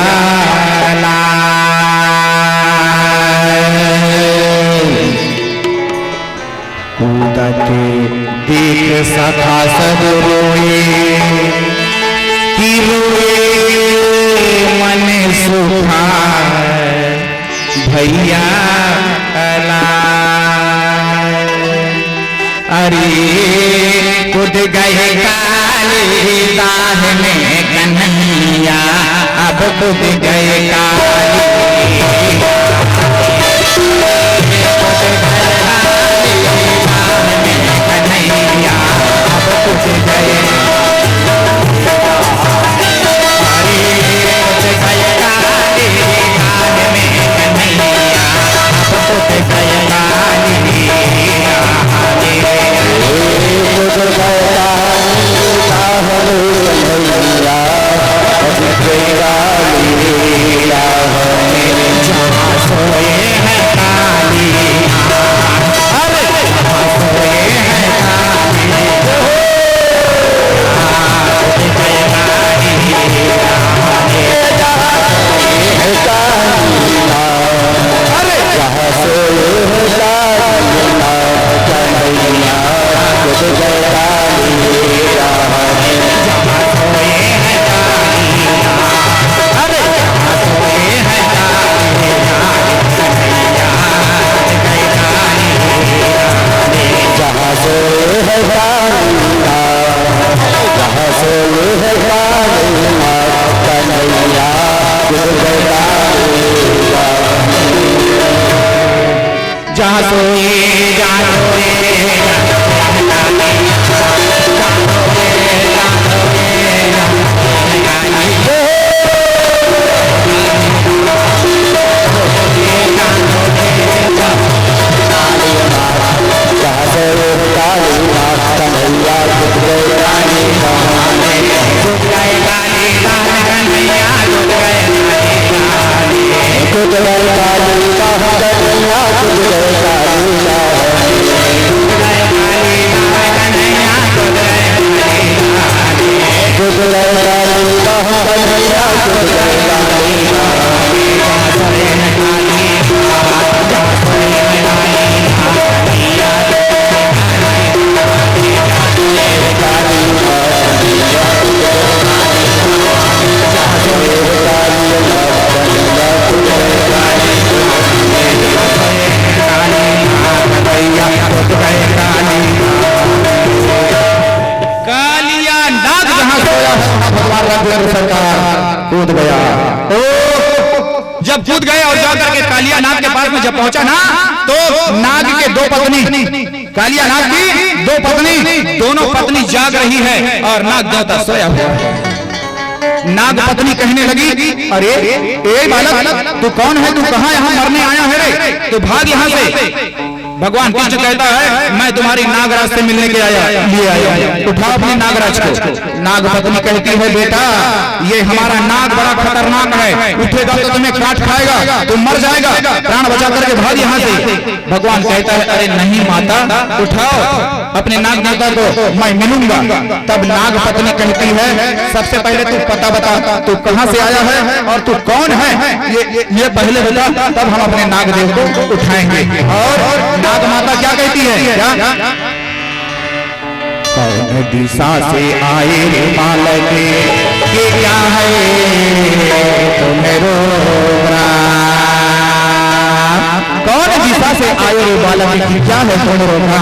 कूदत सखा सब रोए कि रोए मन सुखा भैया अला। अरे कूद गए काली दाह में कन्हैया, अब कूद गए काली कन्हैया, अब कूद गए। जहाँ सोए कूद गया। जब कूद गए और जाकर के कालिया नाग के पास में जब पहुंचा ना, तो नाग के दो पत्नी, कालिया नाग की दो पत्नी, दोनों पत्नी जाग रही है और नाग देवता सोया हुआ है। नाग पत्नी कहने लगी, अरे ए बालक, तू कौन है? तू कहाँ यहाँ मरने आया है रे? तू भाग यहाँ से। भगवान कृष्ण कहता है, मैं तुम्हारी नागराज से मिलने के लिए आया। उठाओ अपने नागराज को। नाग पत्नी कहती है, बेटा ये हमारा नाग बड़ा खतरनाक है, उठेगा तो तुम्हें काट खाएगा, तुम मर जाएगा, प्राण बचा करके भाग यहाँ से। भगवान कहता है, अरे नहीं माता, उठाओ अपने नाग देवता को, मैं मिलूंगा। तब नाग पत्नी कहती है, सबसे पहले तू पता बता, तू कहाँ से आया है और तू कौन है, ये पहले बता, तब हम अपने नाग देव को उठाएंगे। और नाग माता क्या कहती है, क्या कौन दिशा से आए रे बालक, ये क्या है तुम्हें रोना? कौन दिशा से आए रे बालक, क्या है तुम्हें रोना?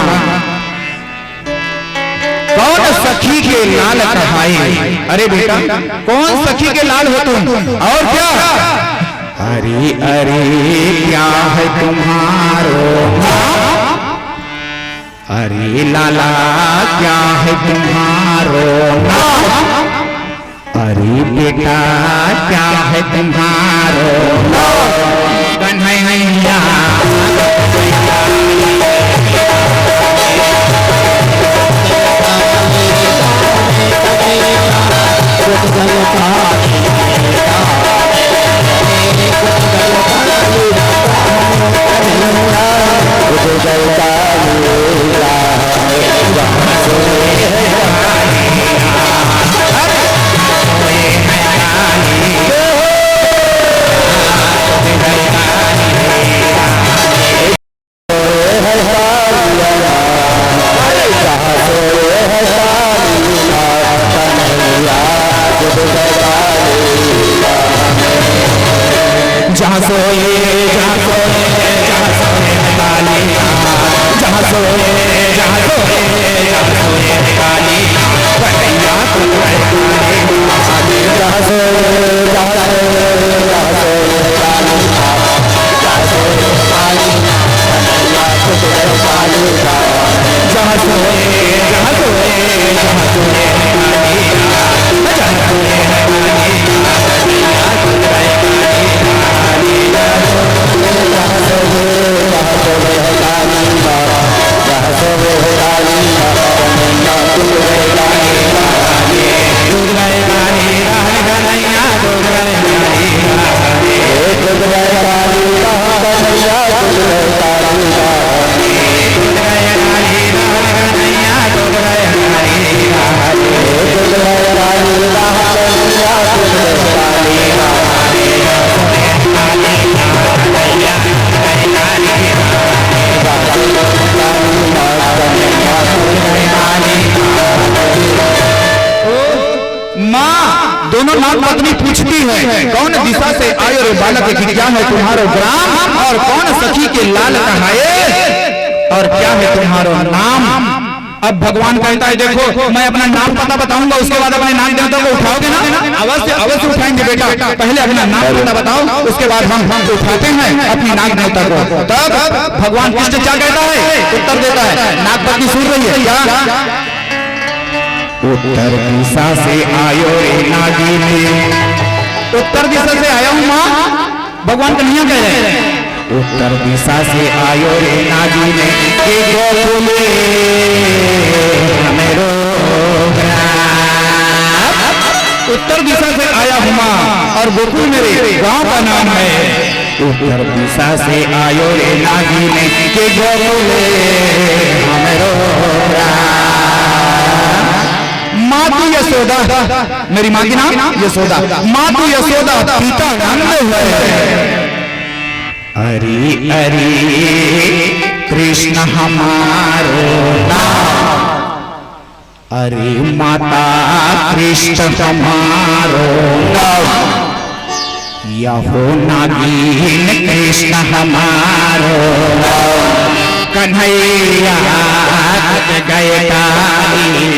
कौन सखी के लाल कहाए? अरे बेटा कौन सखी के लाल हो तुम? और क्या? अरे अरे क्या है तुम्हारो नाम? अरे लाला क्या है तुम्हारो नाम? अरे बेटा क्या है तुम्हारो नाम? कन्हैया दोनों नाग पत्नी पूछती है, कौन दिशा से आयो रे बालक, कि क्या है तुम्हारो ग्राम, और कौन सखी के लाल कहाए, और क्या है तुम्हारो नाम। अब भगवान कहता है, देखो मैं अपना नाम पता बताऊंगा, उसके बाद अपने नाग देवता को उठाओगे ना, अवश्य अवश्य उठाएंगे बेटा, पहले अपना नाम पता बताओ, उसके बाद हम उठाते हैं अपनी नाग देवता को। तब भगवान कृष्ण क्या कहता है, उत्तर देता है, नाग पत्नी सुन रही है क्या, उत्तर दिशा से आयो रे नागिनी, उत्तर दिशा से आया हूं मां, भगवान कन्हैया कह रहे हैं, उत्तर दिशा से आयो रे नागिनी, के गोकुले मेरो ग्राम, उत्तर दिशा से आया हूं मां, और गोकुल मेरे गांव का नाम है। उत्तर दिशा से आयो रे नागिनी, के गोकुले मेरो ग्राम। मातु यशोदा, मेरी माँ की नाम यशोदा, मातु यशोदा पिता नंद है, अरे अरे कृष्ण हमारो नाम, अरे माता कृष्ण हमारो नाम, यहो नागिन कृष्ण हमारो नाम, कन्हैया गए काली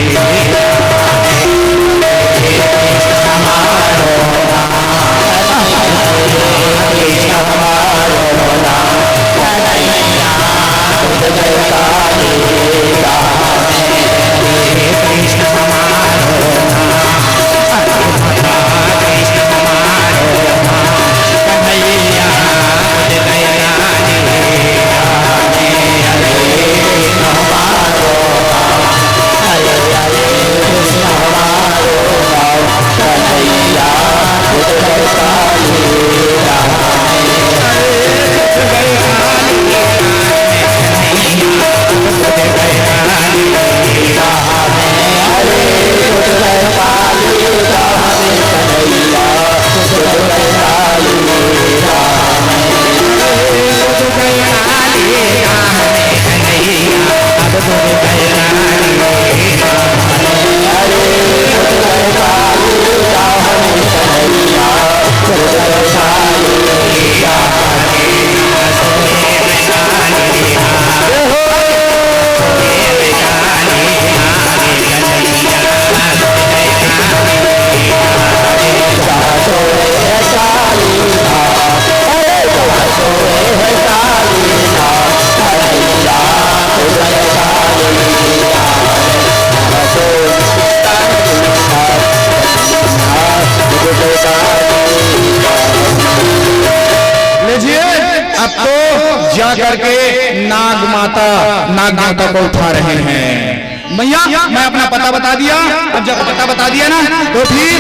करके नाग माता को उठा रहे हैं। भैया मैं अपना पता बता दिया, अब जब पता बता दिया ना तो फिर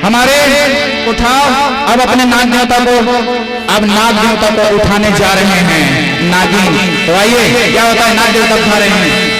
हमारे उठाओ अब अपने नाग देवता को, अब नाग देवता को उठाने जा रहे हैं नागिन। तो आइए क्या होता है, नाग देवता उठा रहे हैं।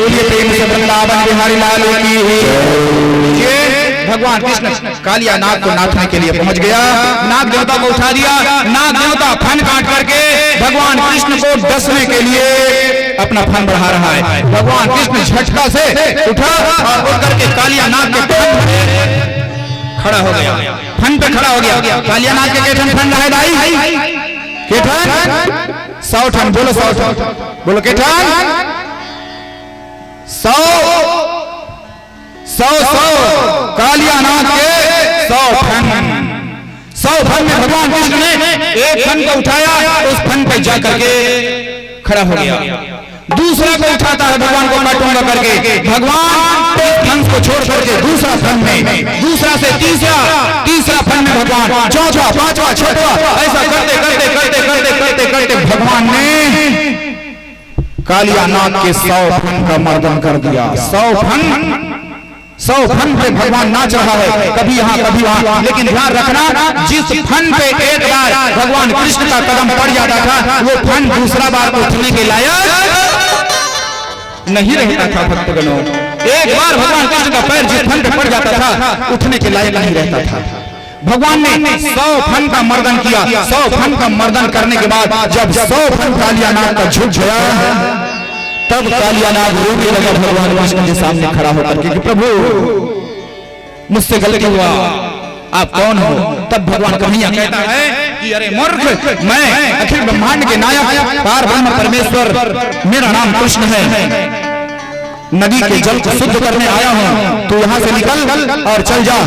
बोलिए प्रेम से वृंदावन बिहारी लाल की। ये भगवान कृष्ण कालिया नाग को नाथने के लिए पहुंच गया, नाग देवता को उठा दिया। नाग देवता फन काट करके भगवान कृष्ण को डसने के लिए अपना फन बढ़ा रहा है। भगवान कृष्ण झटका से उठा और उठ करके कालिया नाग के फन पे खड़ा हो गया, फन पे खड़ा हो गया। कालिया नाग के केठन फन रहे दाई, केठन 100 ठन, बोलो 100 ठन, बोलो केठन 100 कालिया नाग के 100 फन में भगवान कृष्ण ने एक फन को उठाया, उस फन पे जा करके खड़ा हो गया। दूसरा को उठाता है भगवान को काटूंगा करके, भगवान एक फन को छोड़ करके दूसरा फन में, दूसरा से तीसरा फन में भगवान, चौथा, पांचवा, छठवा, ऐसा करते करते करते करते करते करते भगवान ने कालिया नाग के 100 फन का मर्दन कर दिया। 100 फन पे भगवान नाच रहा है, कभी यहाँ कभी वहाँ। लेकिन ध्यान रखना, जिस फन पे एक बार भगवान कृष्ण का कदम पड़ जाता था, वो फन दूसरा बार उठने के लायक नहीं रहता था। भक्तगणों, एक बार भगवान कृष्ण का पैर जिस फन पे पड़ जाता था, उठने के लायक नहीं रहता था। भगवान ने 100 फन का मर्दन किया। 100 फन का मर्दन करने के बाद जब 100 फन कालिया नाग का झुक गया, तब कालिया नाग रोने लगा भगवान कृष्ण के सामने खड़ा होकर के, प्रभु मुझसे गलती हुआ, आप कौन हो? तब भगवान कन्हैया कहता है कि अरे मूर्ख, मैं अखिल ब्रह्मांड के नायक पार ब्रह्म परमेश्वर, मेरा नाम कृष्ण है, नदी के जल को शुद्ध करने आया हूँ। तू यहाँ से निकल और चल जा,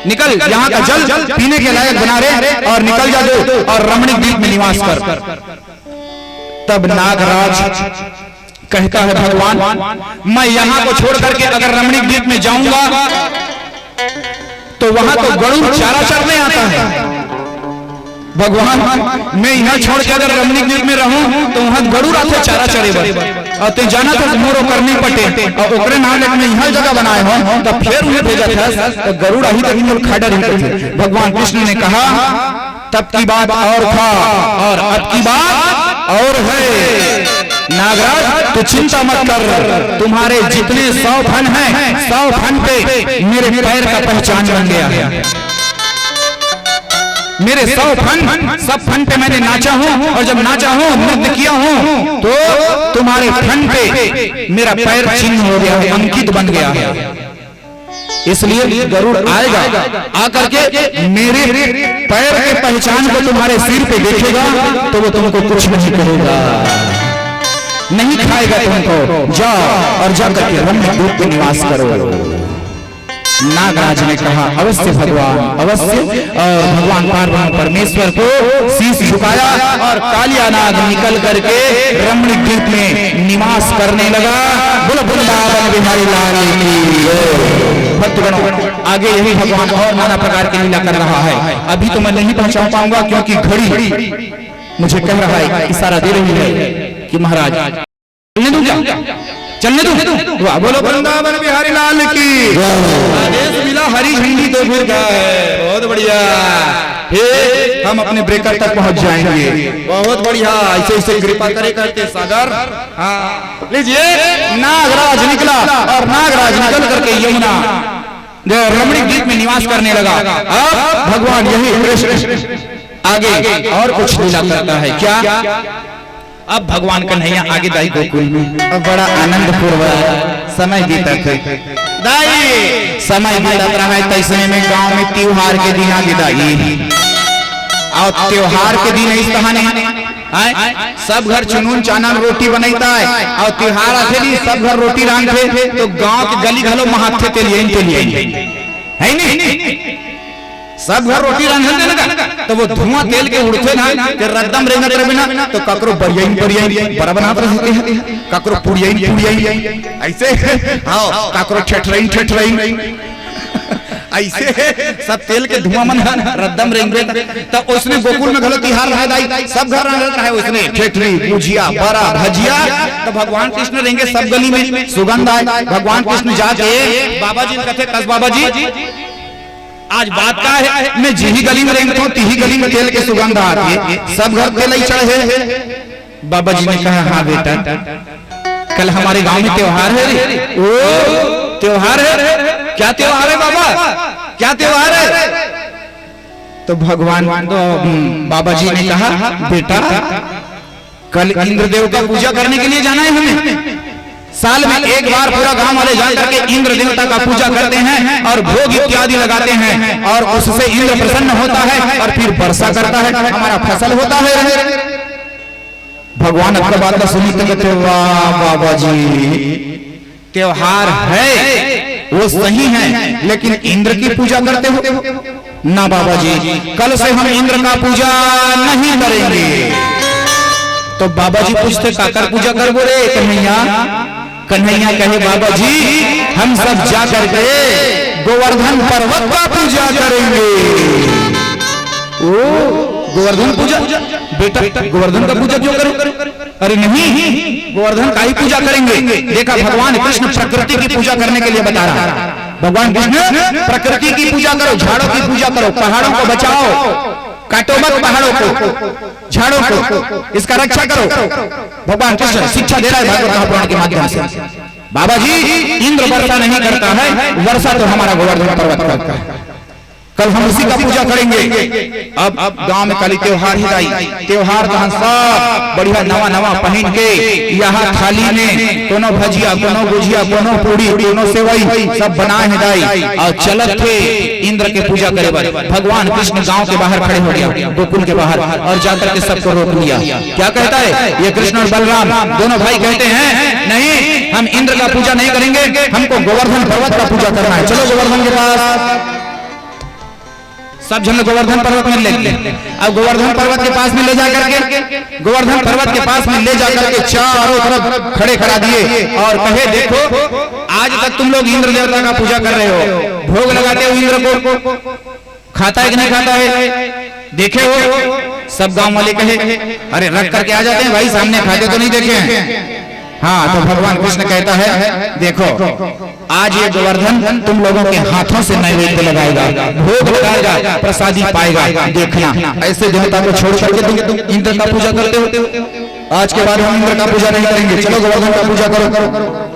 निकल, यहाँ का जल पीने के लायक बना रहे और निकल जा दो और रमणीक द्वीप में निवास कर। तब नागराज कहता है भगवान, मैं यहाँ को छोड़ करके अगर रमणीक द्वीप में जाऊंगा तो वहां तो गरुड़ चारा चरने आता है। भगवान, मैं यहाँ छोड़ के अगर रमणीक द्वीप में रहूं तो वहां गरुड़ आते चारा चरे और ते जाना था मोरो करनी पटे और ओकरे नाम लेके मैं यहाँ जगह बनाए हो, तो फिर उन्हें भेजा था तो गरुड़ ही तक मोर खाड़ा रहते थे। भगवान कृष्ण ने कहा, तब की बात और था और अब की बात और है। नागराज, तू चिंता मत कर, तुम्हारे जितने 100 फन हैं, 100 फन पे मेरे पैर का पहचान बन गया है। मेरे 100 फन, सब फन पे मैंने नाचा हूँ, और जब नाचा हूँ, नृत्य किया हूँ, तो तुम्हारे फन पे मेरा पैर चिन्ह हो गया है, अंकित बन गया है। इसलिए गरुड़ आएगा, आकर के मेरे पैर के पहचान को तुम्हारे सिर पे देखेगा तो वो तुमको कुछ नहीं करेगा, नहीं खाएगा तुमको। जाओ और जाकर के रमणीक द्वीप में निवास करो। नागराज ने कहा, अवश्य भगवान, अवश्य। और भगवान पार्वती परमेश्वर को शीश झुकाया और कालिया नाग निकल करके रमणीक द्वीप में निवास करने लगा। बोलो वृंदावन बिहारी लाल की। भक्तगणों, आगे यही भगवान और नाना प्रकार की लीला कर रहा है। अभी तो मैं नहीं पहुंचा पाऊंगा क्योंकि घड़ी मुझे कह रहा है, इशारा दे रही है कि महाराज चलने दो। बोलो वृंदावन बिहारी लाल की। आदेश मिला, हरी झंडी तो फिर क्या है, बहुत बढ़िया। फिर हम अपने ब्रेकर तक पहुंच जाएंगे। बहुत बढ़िया, ऐसे ऐसे कृपा करे करते सागर। हाँ लीजिए, नागराज निकला और नागराज निकल करके यमुना रमणीक द्वीप में निवास करने लगा। अब भगवान यही कृष्ण आगे और कुछ लीला करता है। क्या? अब भगवान कन्हैया आगे दाई गोकुल में, अब बड़ा आनंद पूर्वक समय बीतत है। दाई समय बीतत रहा है, तैसे में गांव में त्योहार के दिन आगे दाई, और त्योहार के दिन इस बहाने सब घर चुनून चाना रोटी बनता है, और त्योहार आते दिन सब घर रोटी रांधते, तो गांव के गली घलो महाथे के लिए है नहीं, सब घर रोटी रांधते लगा, तो वो धुआं तेल के उड़ते ना कि रद्दम रेंगत रहे ना, तो ककरो बरियाई बड़ा बनाते रहते हैं, ककरो पुड़ियाई ऐसे, हाँ ककरो ठेठरई ऐसे सब तेल के धुआं मन रद्दम रेंगे। तो उसने गोकुल में घलो तिहार रहे दाई, सब घर रंगत रहे, उसने ठेठरी भुजिया बड़ा भजिया, तो भगवान कृष्ण रेंगे सब गली में सुगंध आए। भगवान कृष्ण जाके बाबा जी कहते, कस बाबा जी आज बात का है, मैं जिही गली में रेंगता हूँ, तिही गली में तेल के सुगंध आती है, सब घर तेल ही चढ़े। बाबा जी ने कहा, हाँ बेटा कल हमारे गांव में त्योहार है। ओ त्योहार है, क्या त्योहार है बाबा, क्या त्योहार है? तो भगवान बाबा जी ने कहा बेटा कल इंद्रदेव का पूजा करने के लिए जाना है हमें। साल में एक बार पूरा गांव वाले जाकर के इंद्र देवता का पूजा करते हैं और भोग इत्यादि लगाते हैं और उससे इंद्र प्रसन्न होता है और फिर वर्षा करता है, हमारा फसल होता है। भगवान अपनी बात सुनी तो कहते वाह बाबा जी त्योहार है वो सही है लेकिन इंद्र की पूजा करते हो ना बाबा जी, कल से हम इंद्र का पूजा नहीं करेंगे। तो बाबा जी पूछते काकर पूजा कर बोले कन्हैया। कन्हैया कहे बाबा जी हम सब जा करके गोवर्धन पर्वत का पूजा करेंगे। ओ गोवर्धन पूजा, बेटा गोवर्धन का पूजा क्यों करो? अरे नहीं गोवर्धन का ही पूजा करेंगे। देखा भगवान कृष्ण प्रकृति की पूजा करने के लिए बता रहा है। भगवान कृष्ण प्रकृति की पूजा करो, झाड़ों की पूजा करो, पहाड़ों को बचाओ, काटो मत पहाड़ों को, झाड़ों को, इसका रक्षा करो। भगवान कृष्ण शिक्षा दे रहा है भागवत महापुराण के माध्यम से। बाबा जी इंद्र वर्षा नहीं करता है, वर्षा तो हमारा गोवर्धन पर्वत करता है। कल हम उसी का पूजा करेंगे। अब गांव में कल त्योहार ही आई, त्योहार का सब बढ़िया नवा नवा पहन के यहाँ थाली में कोनो भजिया, कोनो गुजिया, कोनो पूरी, कोनो सेवई सब बनाए दाई और चलत थे इंद्र के पूजा करे। भगवान कृष्ण गांव के बाहर खड़े हो गया, गोकुल के बाहर, और जाकर के सबको रोक लिया। क्या कहता है ये कृष्ण और बलराम दोनों भाई कहते हैं नहीं हम इंद्र का पूजा नहीं करेंगे, हमको गोवर्धन पर्वत का पूजा करना है। चलो गोवर्धन के पास। सब जन गोवर्धन पर्वत में ले गए। अब गोवर्धन पर्वत के पास में ले जाकर के गोवर्धन पर्वत के पास में ले जाकर के चारों तरफ खड़े करा दिए और कहे देखो आज तक तुम लोग इंद्र देवता का पूजा कर रहे हो, भोग लगाते हो इंद्र को, खाता है कि नहीं खाता है देखे हो? सब गांव वाले कहे अरे रख करके आ जाते हैं भाई, सामने खाते तो नहीं देखे हैं। हाँ तो भगवान कृष्ण कहता है देखो आज ये गोवर्धन तुम लोगों के हाथों से नैवेद्य लगाएगा, भोग लगाएगा, प्रसादी पाएगा। देखना ऐसे देवता को छोड़ करके तुम इंद्र का पूजा करते हो। आज के बाद हम इंद्र का पूजा नहीं करेंगे, चलो गोवर्धन का पूजा करो।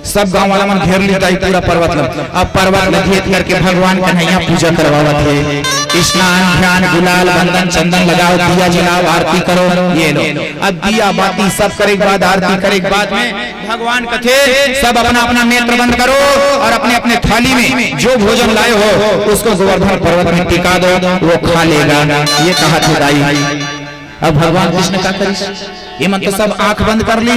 सब गांव वाला मन घेर लेता है पूरा पर्वत। अब पर्वत में घेर करके भगवान कन्हैया पूजा करवावत है। स्नान ध्यान गुलाल बंदन चंदन लगाओ, दिया जलाओ, आरती करो। ये लो अब दिया बाती सब करे के बाद आरती करे के बाद में भगवान कथे सब अपना अपना नेत्र बंद करो और अपने अपने थाली में जो भोजन लाए हो उसको गोवर्धन पर्वत में टिका दो, वो खा लेगा। ये कहा थे दाई। अब भगवान कृष्ण का करिस ये मन तो सब आंख बंद कर ली,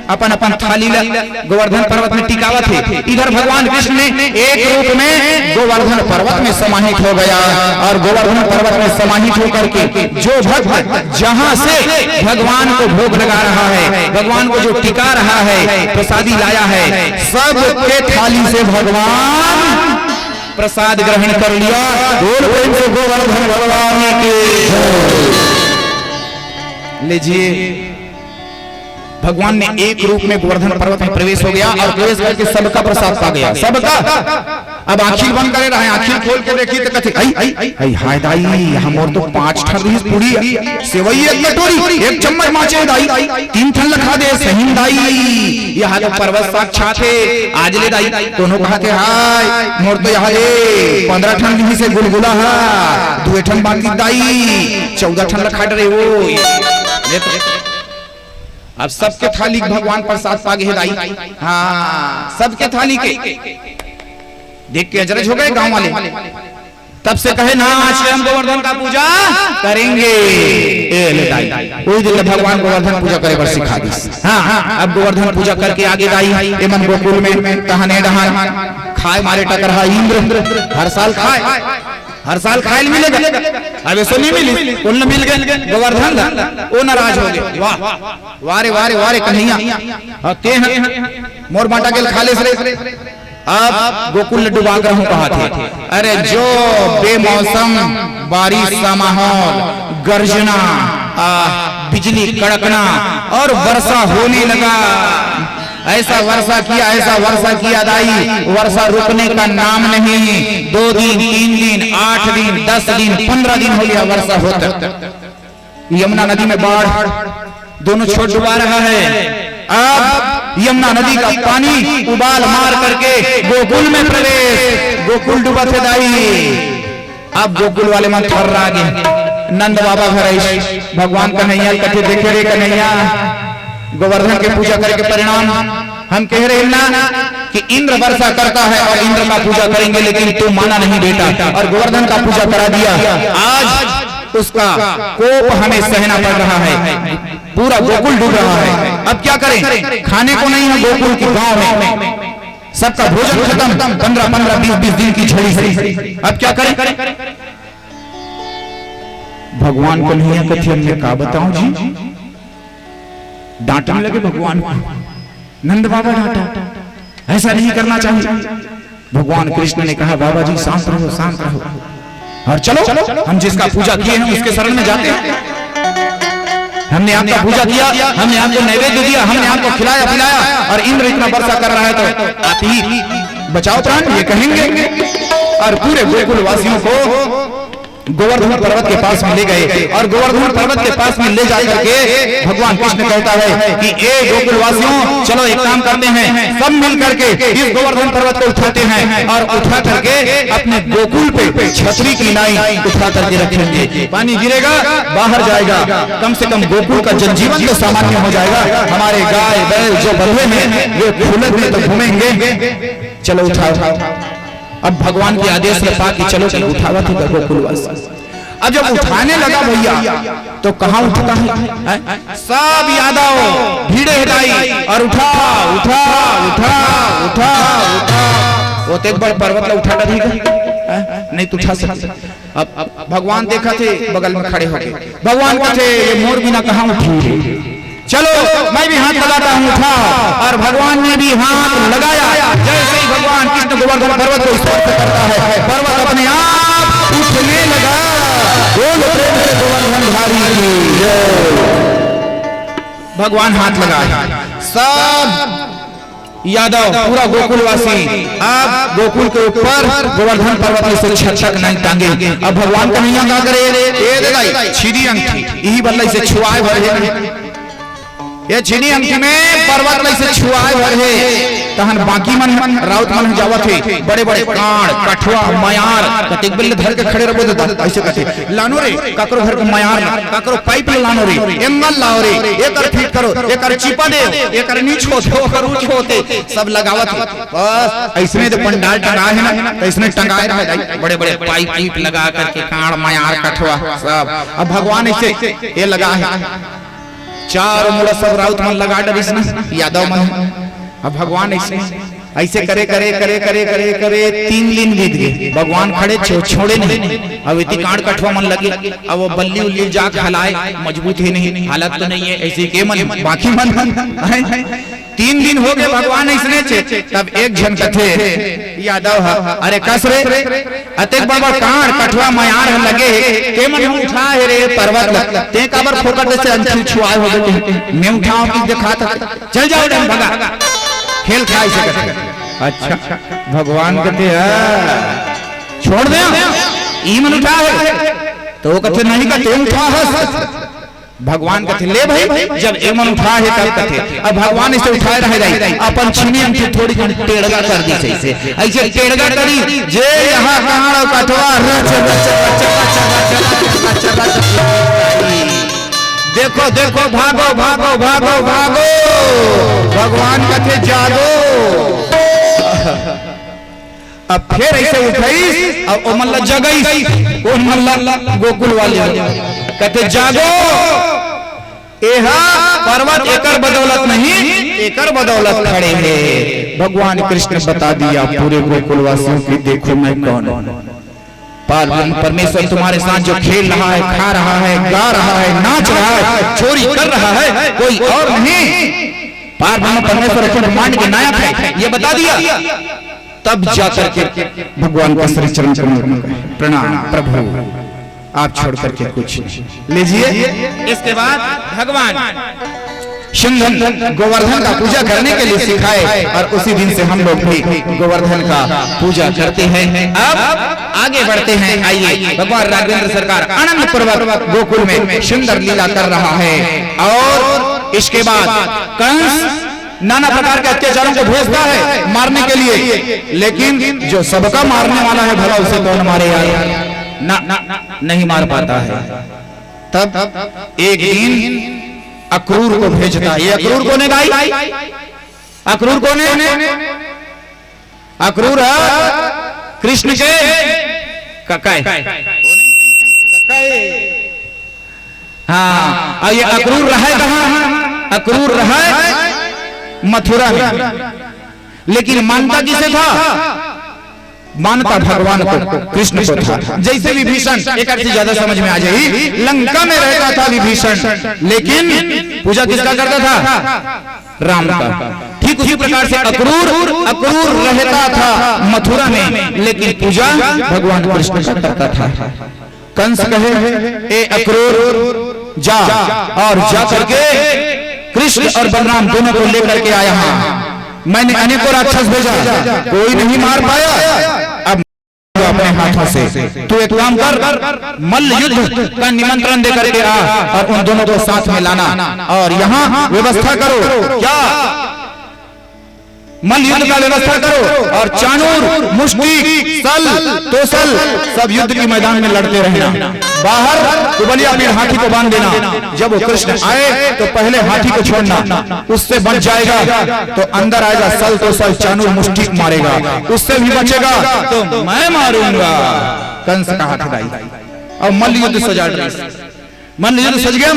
अपन अपन थाली गोवर्धन पर्वत में टिकावत है। इधर भगवान कृष्ण ने एक रूप में गोवर्धन पर्वत में समाहित हो गया और गोवर्धन पर्वत में समाहित होकर के जो भक्त जहां से भगवान को भोग लगा रहा है, भगवान को जो टिका रहा है, प्रसादी लाया है, सब के थाली से भगवान प्रसाद ग्रहण कर लिया। गोवर्धन भगवान के लीजिए भगवान ने एक रूप में गोवर्धन पर्वत में प्रवेश हो गया और प्रवेश करके सबका प्रसाद पा गया, सबका। अब आंखें बंद करे रहे, आंखें खोल के देखी तो कहते आई हाय दाई हम और तो 5 ठन पूरी सेवई एक कटोरी 1 चम्मच माचे दाई 3 ठन लखा दे सही दाई। यहाँ तो पर्वत साक्षात है आज ले दाई। दोनों कहा थे हाय मोर तो यहाँ ले 15 ठन नहीं से गुलगुला है, 2 ठन बाकी दाई 14 ठन लखा डरे वो। अब सबके थाली भगवान प्रसाद पा गए दाई। हाँ सबके थाली के देख के अजरज हो गए गांव वाले। तब से कहे ना आज से हम गोवर्धन का पूजा करेंगे। वही दिन भगवान गोवर्धन पूजा करे बर सिखा दी। हाँ अब गोवर्धन पूजा करके आगे दाई एमन गोकुल में कहने डहान खाए मारे टकरा इंद्र हर साल खाए, हर साल खाए मिलेगा। अब ऐसा नहीं मिली उन मिल गए गोवर्धन वो नाराज हो गए। वाह वारे वारे वारे कन्हैया ते मोर बांटा के खा ले। अब गोकुल ने डुबा कर कहा थे अरे जो बेमौसम बारिश का माहौल, गर्जना, बिजली कड़कना और वर्षा होने लगा। ऐसा वर्षा किया दाई, वर्षा रुकने का नाम नहीं। 2 दिन 3 दिन 8 दिन 10 दिन 15 दिन हो गया वर्षा होता। यमुना नदी में बाढ़ दोनों छोड़ डुबा रहा है। अब यमुना नदी का पानी उबाल मार करके गोकुल में प्रवेश, गोकुल डूबा थे दाई। अब गोकुल वाले मन थर रहा गए, नंद बाबा घर भगवान कन्हैया कथे देखे रे कन्हैया, गोवर्धन के पूजा करके परिणाम हम कह रहे ना कि इंद्र वर्षा करता है और इंद्र का पूजा करेंगे, लेकिन तू माना नहीं बेटा और गोवर्धन का पूजा करा दिया। आज उसका कोप हमें सहना पड़ रहा है, पूरा गोकुल डूब रहा है। अब क्या करें, खाने को नहीं है गोकुल के गांव में, सबका भोजन खत्म, 15-15, 20-20 दिन की झड़ी से। अब क्या करें? भगवान कन्हैया कथी हमने का बताऊं जी, डांटने लगे भगवान को। नंद बाबा डांटा, ऐसा नहीं करना चाहिए। भगवान कृष्ण ने कहा बाबा जी शांत रहो, शांत रहो, और चलो हम जिसका पूजा किए हैं उसके शरण में जाते हैं। हमने आपका पूजा किया, हमने आपको नैवेद्य दिया, हमने आपको खिलाया पिलाया, और इंद्र इतना वर्षा कर रहा है तो आप ही बचाओ प्राण, ये कहेंगे। और पूरे गोकुल वासियों को गोवर्धन पर्वत के पास में ले गए, और गोवर्धन पर्वत के पास में ले जाकर के भगवान कृष्ण कहता है कि ए गोकुलवासियों, चलो एक काम करते हैं, सब मिल करके इस गोवर्धन पर्वत को उठाते हैं और उठा करके अपने गोकुल पे छतरी की नाई उठा करके रखेंगे। पानी गिरेगा, बाहर जाएगा, कम से कम गोकुल का जनजीवन तो सामान्य हो जाएगा। हमारे गाय बैल जो बंधे हैं वे खुले में तो घूमेंगे। चलो उठाओ। अब भगवान के आदेश से पा कि चलो उठावा थी गोकुलवासी। अब जब उठाने लगा भैया तो कहाँ उठता है, सब यादव भीड़े हिलाई और उठा उठा उठा उठा उठा, वो तो एक बार पर्वत उठा नहीं तो उठा सकते। अब भगवान देखा थे बगल में खड़े होके, भगवान का थे ये मोर बिना कहाँ उठी, चलो मैं भी हाथ लगाता हूँ, उठा। और भगवान ने भी हाथ लगाया। जैसे ही भगवान कृष्ण गोवर्धन पर्वत को स्पर्श करता है, पर्वत अपने आप उठने लगा। बोल प्रेम से गोवर्धनधारी की जय। भगवान हाथ लगाया, सब यादव पूरा गोकुलवासी अब गोकुल के ऊपर गोवर्धन पर्वत से छटक नहीं टांगे। अब भगवान कन्हैया क्या करे, छिड़ी अंगठी यही बल्ले से छुआए भरे, ये चीनी अंगठी में पर्वत में से छुआए भरे, तहन बाकी मन राउत मन जावत है, बड़े बड़े कांड कठुआ मयार कतिक बल्ले धर के खड़े रहो तो ऐसे कहते लानो रे, ककरो घर को मयार ककरो पाइप लानो रे, एंगल लाओ रे, एकर फिट करो, एकर चिपा दे, एकर नीच होते, ओकर ऊंच होते, सब लगावत। बस ऐसने तो पंडाल टंगा है ना, तो इसने टंगाए रहे बड़े बड़े पाइप लगा करके कांड मयार कठुआ सब। अब भगवान ऐसे ये लगा है, चार मुड़ा सब राउत मन लगा डरिस ना यादव मन। अब भगवान ऐसे करे करे करे करे करे करे 3 दिन बीत गए, भगवान खड़े छोड़े नहीं। अब इतनी कांड कठवा मन लगे, अब वो बल्ली उल्ली जा हलाए, मजबूत ही नहीं, हालत तो नहीं है ऐसे के मन बाकी मन 3 दिन हो गए भगवान ऐसने चे। तब एक जन कथे यादव अरे कस रे अतेक बाबा कांड कठवा मयार लगे के मन उठा है रे पर्वत ते काबर फोकट से अंतिम छुआए हो गए, मैं उठाऊं कि दिखा था, चल जाओ डन भगा खेल खाई से कहते। अच्छा भगवान कहते छोड़ दे ई मन उठा है, तो वो कहते नहीं कहते उठा है। भगवान कहते ले भाई जब ए मन उठा है तब कहते। अब भगवान इसे उठाए रह जाए, अपन छीनी हमसे थोड़ी टेढ़गा कर दी ऐसे ऐसे टेढ़गा करी जे यहाँ कहां कठवा रच रच रच रच रच। देखो देखो भागो भागो भागो भागो, भगवान कहते जागो। अब फिर ऐसे उठाई, अब ओ मल्ला जगई, ओ मल्ला गोकुल वाले कहते जागो, एहा पर्वत एकर बदौलत नहीं एकर बदौलत खड़े हैं। भगवान कृष्ण बता दिया पूरे गोकुलवासियों की देखो मैं कौन हूं। परमेश्वर तुम्हारे साथ जो खेल रहा है, खा रहा है, गा रहा है, नाच रहा है, चोरी कर रहा है, कोई और नहीं, परमेश्वर ब्रह्मांड के नायक है, ये बता दिया। तब जाकर के भगवान का श्री चरण प्रणाम, प्रभु आप छोड़ करके कुछ लीजिए। इसके बाद भगवान सिंघन गोवर्धन का पूजा करने के लिए सिखाए, और उसी दिन से हम लोग भी गोवर्धन का पूजा करते हैं। अब आगे बढ़ते हैं, आइए। भगवान राघवेंद्र सरकार आनंद पूर्वक गोकुल में सुंदर लीला कर रहा है, और इसके बाद कंस नाना प्रकार के अत्याचारों को भेजता है मारने के लिए, लेकिन जो सबका मारने वाला है भला उसे कौन मारे यार? ना नहीं मार पाता है। तब एक दिन अक्रूर को भेजता है। ये अक्रूर कौन है भाई? अक्रूर कौन है? अक्रूर कृष्ण के ककाई। हाँ, और ये अक्रूर रहा कहाँ? अक्रूर रहा मथुरा में, लेकिन मानता किसे था? मानता भगवान को, कृष्ण को था। जैसे विभीषण, एक अर्थ ज्यादा समझ में आ जाए, लंका में रहता था विभीषण, लेकिन पूजा किसका करता था? राम का। ठीक उसी प्रकार से अक्रूर रहता था मथुरा में, लेकिन पूजा भगवान कृष्ण का करता था। कंस कहे, ए अक्रूर जा, और जा करके कृष्ण और बलराम दोनों को लेकर के आया। मैंने अनेकों राक्षस भेजा, कोई नहीं मार पाया। अब अपने हाथों से तू एक काम कर, मल्ल युद्ध का निमंत्रण देकर के आ और उन दोनों को साथ में लाना, और यहाँ व्यवस्था करो। क्या? मल्ल युद्ध का व्यवस्था करो, और चाणूर, मुष्टि, सल, तोसल सब युद्ध के मैदान में लड़ते रहना। बाहर कुबलिया में हाथी को बांध देना। जब वो कृष्ण आए तो पहले हाथी को छोड़ना, उससे बच जाएगा तो अंदर आएगा सल, तोसल, चाणूर, मुष्टि मारेगा, उससे भी बचेगा तो मैं मारूंगा। कंस का हाथ दाई और मल्ल युद्ध सजा। मल्ल युद्ध सज गया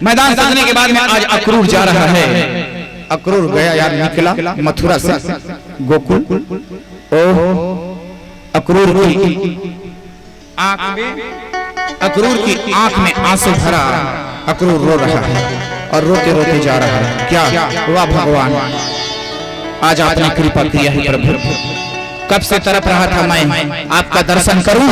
मैदान सजने के बाद में आज अक्रूर जा रहा है। अक्रूर गया यार, निकला मथुरा से गोकुल। ओह, अक्रूर की आंख में आंसू भरा। अक्रूर रो रहा है और रोते रोते जा रहा है। क्या? वाह भगवान, आज आपने कृपा किया है प्रभु। कब से तरफ रहा था मैं आपका दर्शन करूं,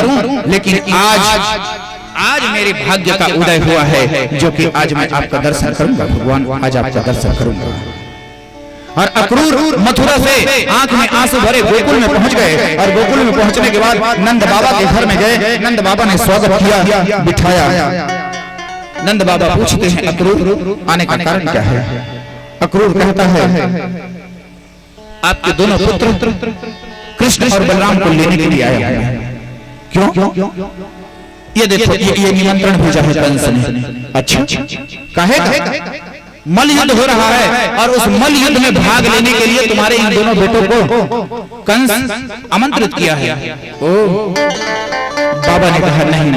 लेकिन आज मेरे भाग्य का उदय हुआ है, जो कि आज मैं आपका दर्शन करूंगा भगवान, आज आपका दर्शन करूंगा। और अक्रूर मथुरा से आंख में आंसू भरे गोकुल में पहुंच गए, और गोकुल में पहुंचने के बाद नंद बाबा के घर में गए। नंद बाबा ने स्वागत किया, बिठाया। नंद बाबा पूछते हैं अक्रूर आने का कारण क्या है? अक्रूर कहता है, आपके दोनों पुत्र कृष्ण और बलराम को लेने के लिए आया है। क्यों? ये देखो, ये निमंत्रण भेजा है कंस ने। अच्छा, काहे? मल्ल युद्ध हो रहा है, और उस मल्ल युद्ध में भाग लेने के लिए तुम्हारे इन दोनों बेटों को कंस आमंत्रित किया है। ओ, बाबा ने कहा नहीं,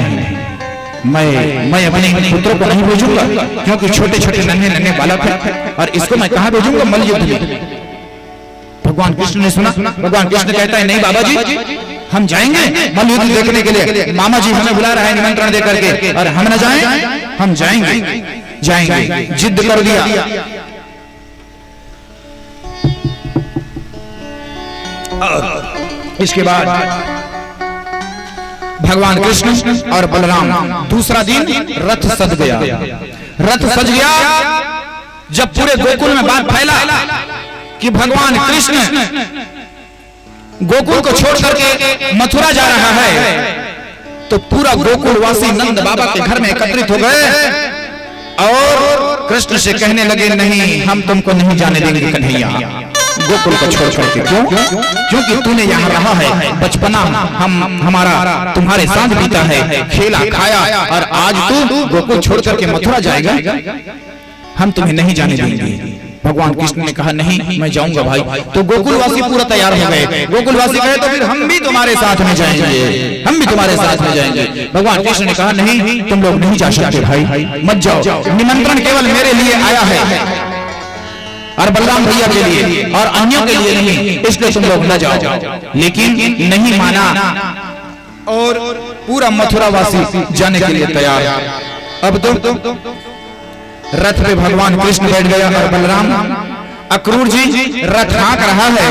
मैं अपने पुत्रों को नहीं भेजूंगा, क्योंकि छोटे छोटे नन्हे बालक हैं, और इसको मैं कहां भेजूंगा मल्ल युद्ध में? भगवान कृष्ण ने सुना। भगवान कृष्ण कहता है, नहीं बाबा जी, हम जाएंगे मल्ल युद्ध देखने के लिए। मामा जी हमें बुला रहा है निमंत्रण दे करके, और हम न जाएं? हम जाएंगे। जिद कर दिया। इसके बाद भगवान कृष्ण और बलराम दूसरा दिन रथ सज गया। जब पूरे गोकुल में बात फैला कि भगवान कृष्ण गोकुल को छोड़ करके मथुरा जा रहा है, तो पूरा गोकुलवासी नंद बाबा के घर में एकत्रित हो गए और कृष्ण से कहने लगे, नहीं, हम तुमको नहीं जाने देंगे कन्हैया गोकुल को छोड़ करके। क्यों? क्योंकि तूने यहाँ रहा है, बचपना हमारा तुम्हारे साथ बीता है, खेला खाया, और आज तू गोकुल छोड़ करके मथुरा जाएगा, हम तुम्हें नहीं जाने देंगे। भगवान कृष्ण ने कहा, नहीं, मैं जाऊंगा भाई। तो गोकुलवासी पूरा तैयार हो गए। गोकुलवासी कहे, तो फिर हम भी तुम्हारे साथ में जाएंगे, हम भी तुम्हारे साथ में जाएंगे। भगवान कृष्ण ने कहा, नहीं, तुम लोग नहीं जा सकते भाई, मत जाओ, निमंत्रण केवल मेरे लिए आया है और बलराम भैया के लिए, और अन्यों के लिए नहीं, इसलिए तुम लोग न जाओ। लेकिन नहीं माना, और पूरा मथुरावासी जाने के लिए तैयार। अब तो रथ पे भगवान कृष्ण बैठ गया और बलराम, अक्रूर जी रथ हाँक रहा है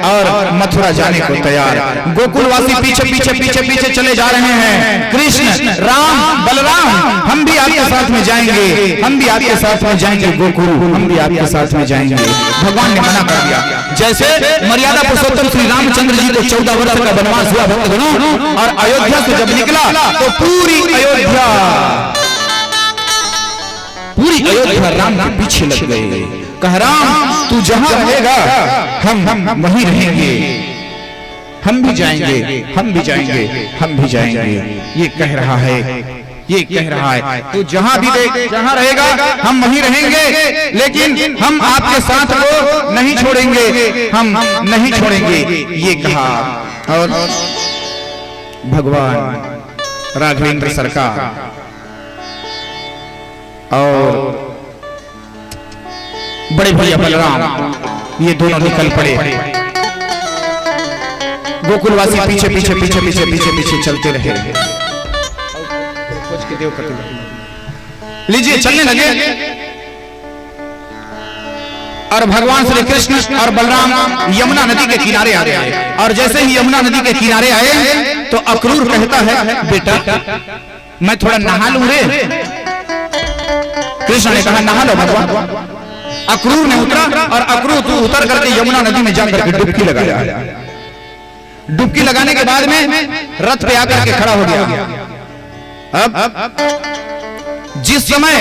और मथुरा जाने को तैयार। गोकुलवासी पीछे पीछे पीछे पीछे चले जा रहे हैं। कृष्ण, राम, बलराम, हम भी आपके साथ में जाएंगे, हम भी आपके साथ में जाएंगे गोकुल, हम भी आपके साथ में जाएंगे। भगवान ने मना कर दिया। जैसे मर्यादा पुरुषोत्तम श्री रामचंद्र जी को 14 वर्ष का वनवास हुआ भक्तगणों, और अयोध्या से जब निकला तो पूरी पूरी अयोध्या राम के पीछे लग गए। कह राम तू जहां रहेगा हम वहीं रहेंगे, हम भी जाएंगे, हम भी जाएंगे, हम भी जाएंगे। ये कह रहा है, ये कह रहा है तू जहां भी जहां रहेगा हम वहीं रहेंगे, लेकिन हम आपके साथ को नहीं छोड़ेंगे, हम नहीं छोड़ेंगे, ये कहा। और भगवान राघवेंद्र सरकार और बड़े भैया बलराम ये दोनों निकल पड़े। गोकुलवासी पीछे पीछे पीछे पीछे पीछे पीछे चलते रहे। लीजिए चलने लगे और भगवान श्री कृष्ण और बलराम यमुना नदी के किनारे आ गए। और जैसे ही यमुना नदी के किनारे आए तो अक्रूर कहता है बेटा मैं थोड़ा नहा लूं रे। कृष्ण ने कहा नहा लो भगवान। अक्रूर ने उतरा और अक्रूर तू उतर करके यमुना नदी में जाकर के डुबकी लगाया। डुबकी लगाने के बाद में रथ पे आकर के खड़ा हो गया। अब जिस समय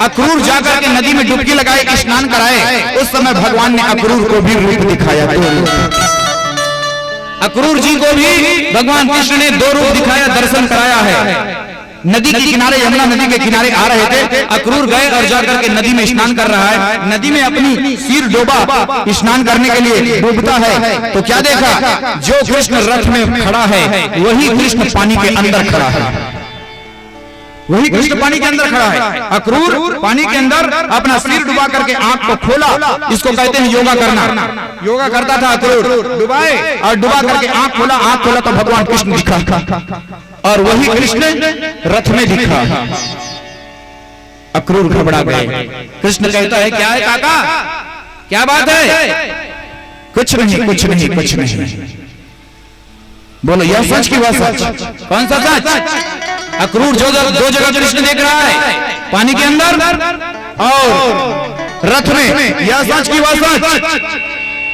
अक्रूर जाकर के नदी में डुबकी लगाए स्नान कराए, उस समय भगवान ने अक्रूर को भी रूप दिखाया। अक्रूर जी को भी भगवान कृष्ण ने दो रूप दिखाया, दर्शन कराया है। नदी के किनारे यमुना नदी के किनारे आ रहे थे, अक्रूर गए और जाकर के नदी में स्नान कर रहा है। नदी में अपनी सिर डोबा स्नान करने के लिए डूबता है तो क्या देखा, जो कृष्ण रथ में खड़ा है वही कृष्ण पानी के अंदर खड़ा है, वही कृष्ण पानी के अंदर खड़ा है। अक्रूर पानी के अंदर अपना सिर डुबा करके आंख को खोला, इसको कहते हैं योगा करना। योगा करता था अक्रूर, डुबाए और डुबा करके आंख खोला तो भगवान कृष्ण दिखा और वही कृष्ण रथ में दिखा। अक्रूर घबरा गए। कृष्ण कहता है क्या है काका, क्या बात है? कुछ नहीं कुछ नहीं कुछ नहीं। बोलो यह सच की वह सच? कौन सा सच? अक्रूर जो दो जगह कृष्ण देख रहा है, पानी के अंदर और रथ में, यह सच की वह सच?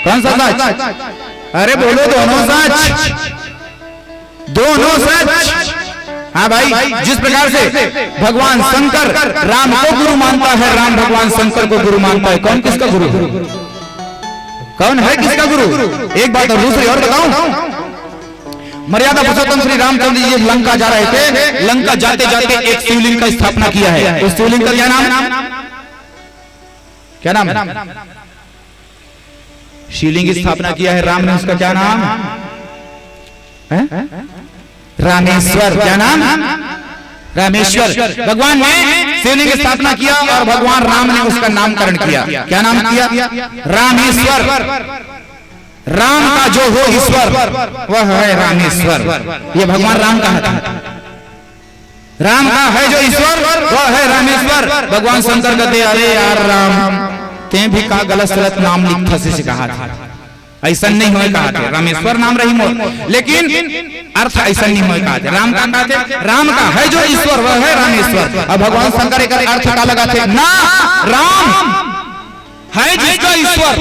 कौन सा सच? अरे बोलो दोनों सच, दोनों सच। हाँ भाई, जिस प्रकार से भगवान शंकर राम को गुरु मानता है, राम भगवान शंकर को गुरु मानता है। कौन किसका गुरु? कौन है किसका गुरु? एक बात और दूसरी और बताऊं, मर्यादा पुरुषोत्तम श्री रामचंद्र जी लंका जा रहे थे। लंका जाते जाते एक शिवलिंग का स्थापना किया है। उस शिवलिंग का क्या नाम? क्या नाम? शिवलिंग की स्थापना किया है राम ने, उसका क्या नाम है? रामेश्वर। क्या नाम? रामेश्वर। भगवान ने शिवलिंग की स्थापना किया और भगवान राम ने उसका नामकरण किया। क्या नाम किया? रामेश्वर। राम का जो हो ईश्वर वह है रामेश्वर। ये भगवान राम का है। राम का है जो ईश्वर वह है रामेश्वर। भगवान शंकर कहते अरे यार राम ते भी का गलत नाम लिखा से कहा था, ऐसा नहीं हो कहा था। रामेश्वर नाम रही मोर, लेकिन अर्थ ऐसा नहीं हो कहा था। राम का कहते राम का है जो ईश्वर वह है रामेश्वर। अब भगवान शंकर एक अर्थ का लगाते ना, राम है जिसका ईश्वर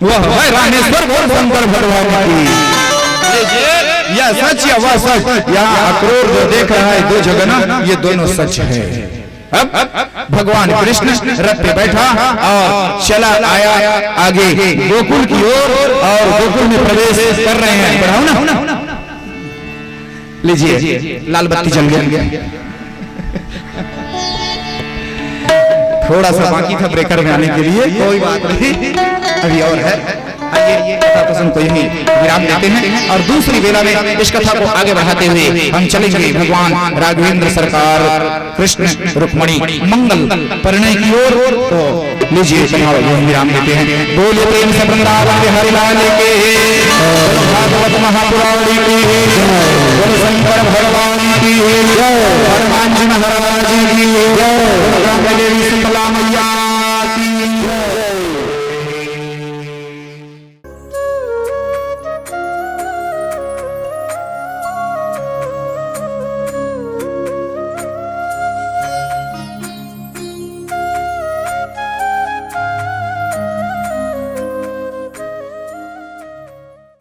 वह है रामेश्वर। बोल शंकर भगवान की यह सच या वह सच। यहाँ अक्रूर जो देख रहा है दो जगह ना, ये दोनों सच है। अब भगवान कृष्ण रथ पे बैठा और चला आया आगे गोकुल की ओर और गोकुल में प्रवेश कर रहे हैं। बढ़ाओ ना, लीजिए लाल बत्ती जल गया। थोड़ा सा बाकी था ब्रेकर में आने के लिए, कोई बात नहीं, अभी और है। आइए कथा प्रसंग को यही विराम देते हैं और दूसरी वेला में इस कथा को आगे बढ़ाते हुए हम चलेंगे भगवान राघवेंद्र सरकार कृष्ण रुक्मणी मंगल परिणय की ओर। तो लीजिए यही विराम देते हैं। बोले प्रेम से वृंदावन बिहारी लाल के, भागवत महापुराण की, शंकर भगवान